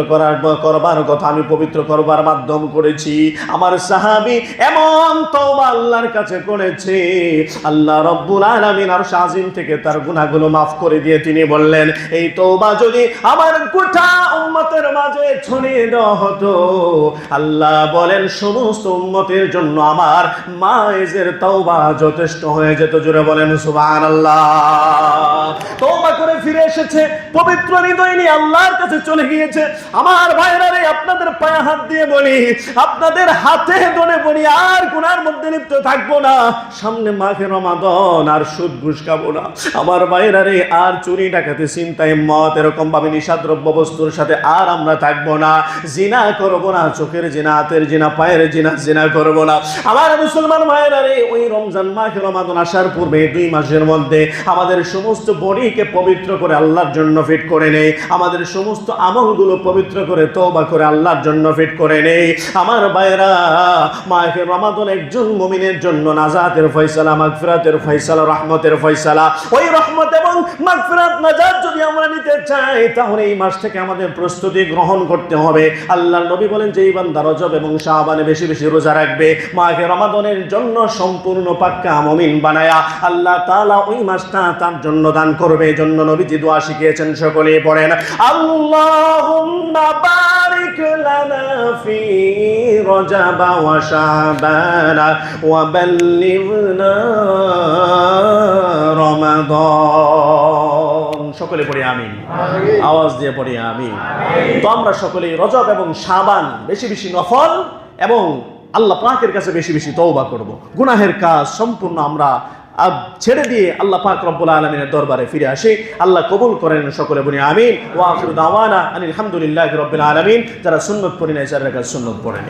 করবার কথা, আমি পবিত্র করবার মাধ্যম করেছি। আমার সাহাবী এমন তওবা আল্লাহর কাছে করেছে, আল্লাহ রব্বুল আলামিন আরশ আজিম থেকে তার গুনাহগুলো মাফ করে দিয়ে তিনি বললেন, এই তওবা যদি আমার গোটা উম্মতের মাঝে ছড়িয়ে দেওয়া হতো, আল্লাহ বলেন সমস্ত উম্মতের জন্য আমার মায়েজের তওবা যথেষ্ট হয়ে যেত। জোরে বলেন সুবহানাল্লাহ। তওবা করে ফিরে এসেছে, পবিত্র হৃদয় নিয়ে আল্লাহর কাছে চলে গিয়েছে। আমার ভাইরা রে আপনাদের পায়ে হাত দিয়ে বলি, আপনাদের হাতে ধরে বলি, আর গুনার মধ্যে লিপ্ত থাকবো না। সামনে মাঘে রমাদান, আর সুদ ঘুষ খাবো না। আমার ভাইরা রে আর চুরি ডাকাতি ছিনতাই মদ এরকম ভাবে নিশাদ্রব্য বস্তুর সাথে আর আমরা থাকবো না। জিনা করবো না, চোখের জিনা, হাতের জিনা, পায়ের জিনা করবো না। আমার মুসলমান ভাইরা রে ওই রমজান মাঘে রমাদান আসার পূর্বে 2 মাসের মধ্যে আমাদের সমস্ত বডিকে পবিত্র করে আল্লাহর জন্য ফিট করে নেই, আমাদের সমস্ত আমলগুলো পবিত্র করে তওবা করে আল্লাহর জন্য ফিট করে নেই। আমার ভাইরা মাঘে রমাদান একজন মুমিনের জন্য নাজাতের ফয়সালা, মাগফিরাতের ফয়সালা, রহমতের ফয়সালা। ওই রহমত এবং মাগফিরাত নাজাত যদি আমরা নিতে চাই তাহলে এই মাস থেকে আমাদের প্রস্তুতি গ্রহণ করতে হবে। আল্লাহর নবী বলেন যে এই বান্দা রজব এবং শাবানে বেশি বেশি রোজা রাখবে, মাঘে রমাদানের জন্য সম্পূর্ণ পাক্কা মুমিন বানায়া আল্লাহ তাআলা ওই মাসটা তার জন্য দান করবে। এজন্য নবীজি দোয়া শিখিয়েছেন, সকলে পড়েন, আল্লাহুম্মা বারিক লানা ফি রজব ওয়া শাবান ওয়া বাল্লিগনা রমাদান। তখন সকলে পড়ি আমিন, আওয়াজ দিয়ে পড়ি আমিন। তো আমরা সকলেই রজব এবং শাবান বেশি বেশি নফল এবং আল্লাহ পাকের কাছে বেশি বেশি তওবা করব। গুনাহের কাজ সম্পূর্ণ আমরা ছেড়ে দিয়ে আল্লাহ পাক রব্বুল আলামিনের দরবারে ফিরে আসি। আল্লাহ কবুল করেন সকলে বলি আমিন। ওয়া আখিরু দাওয়ানা আনিল হামদুলিল্লাহি রাব্বিল আলামিন। যারা সুন্নাত পড়েন, যারা সুন্নাত পড়েন।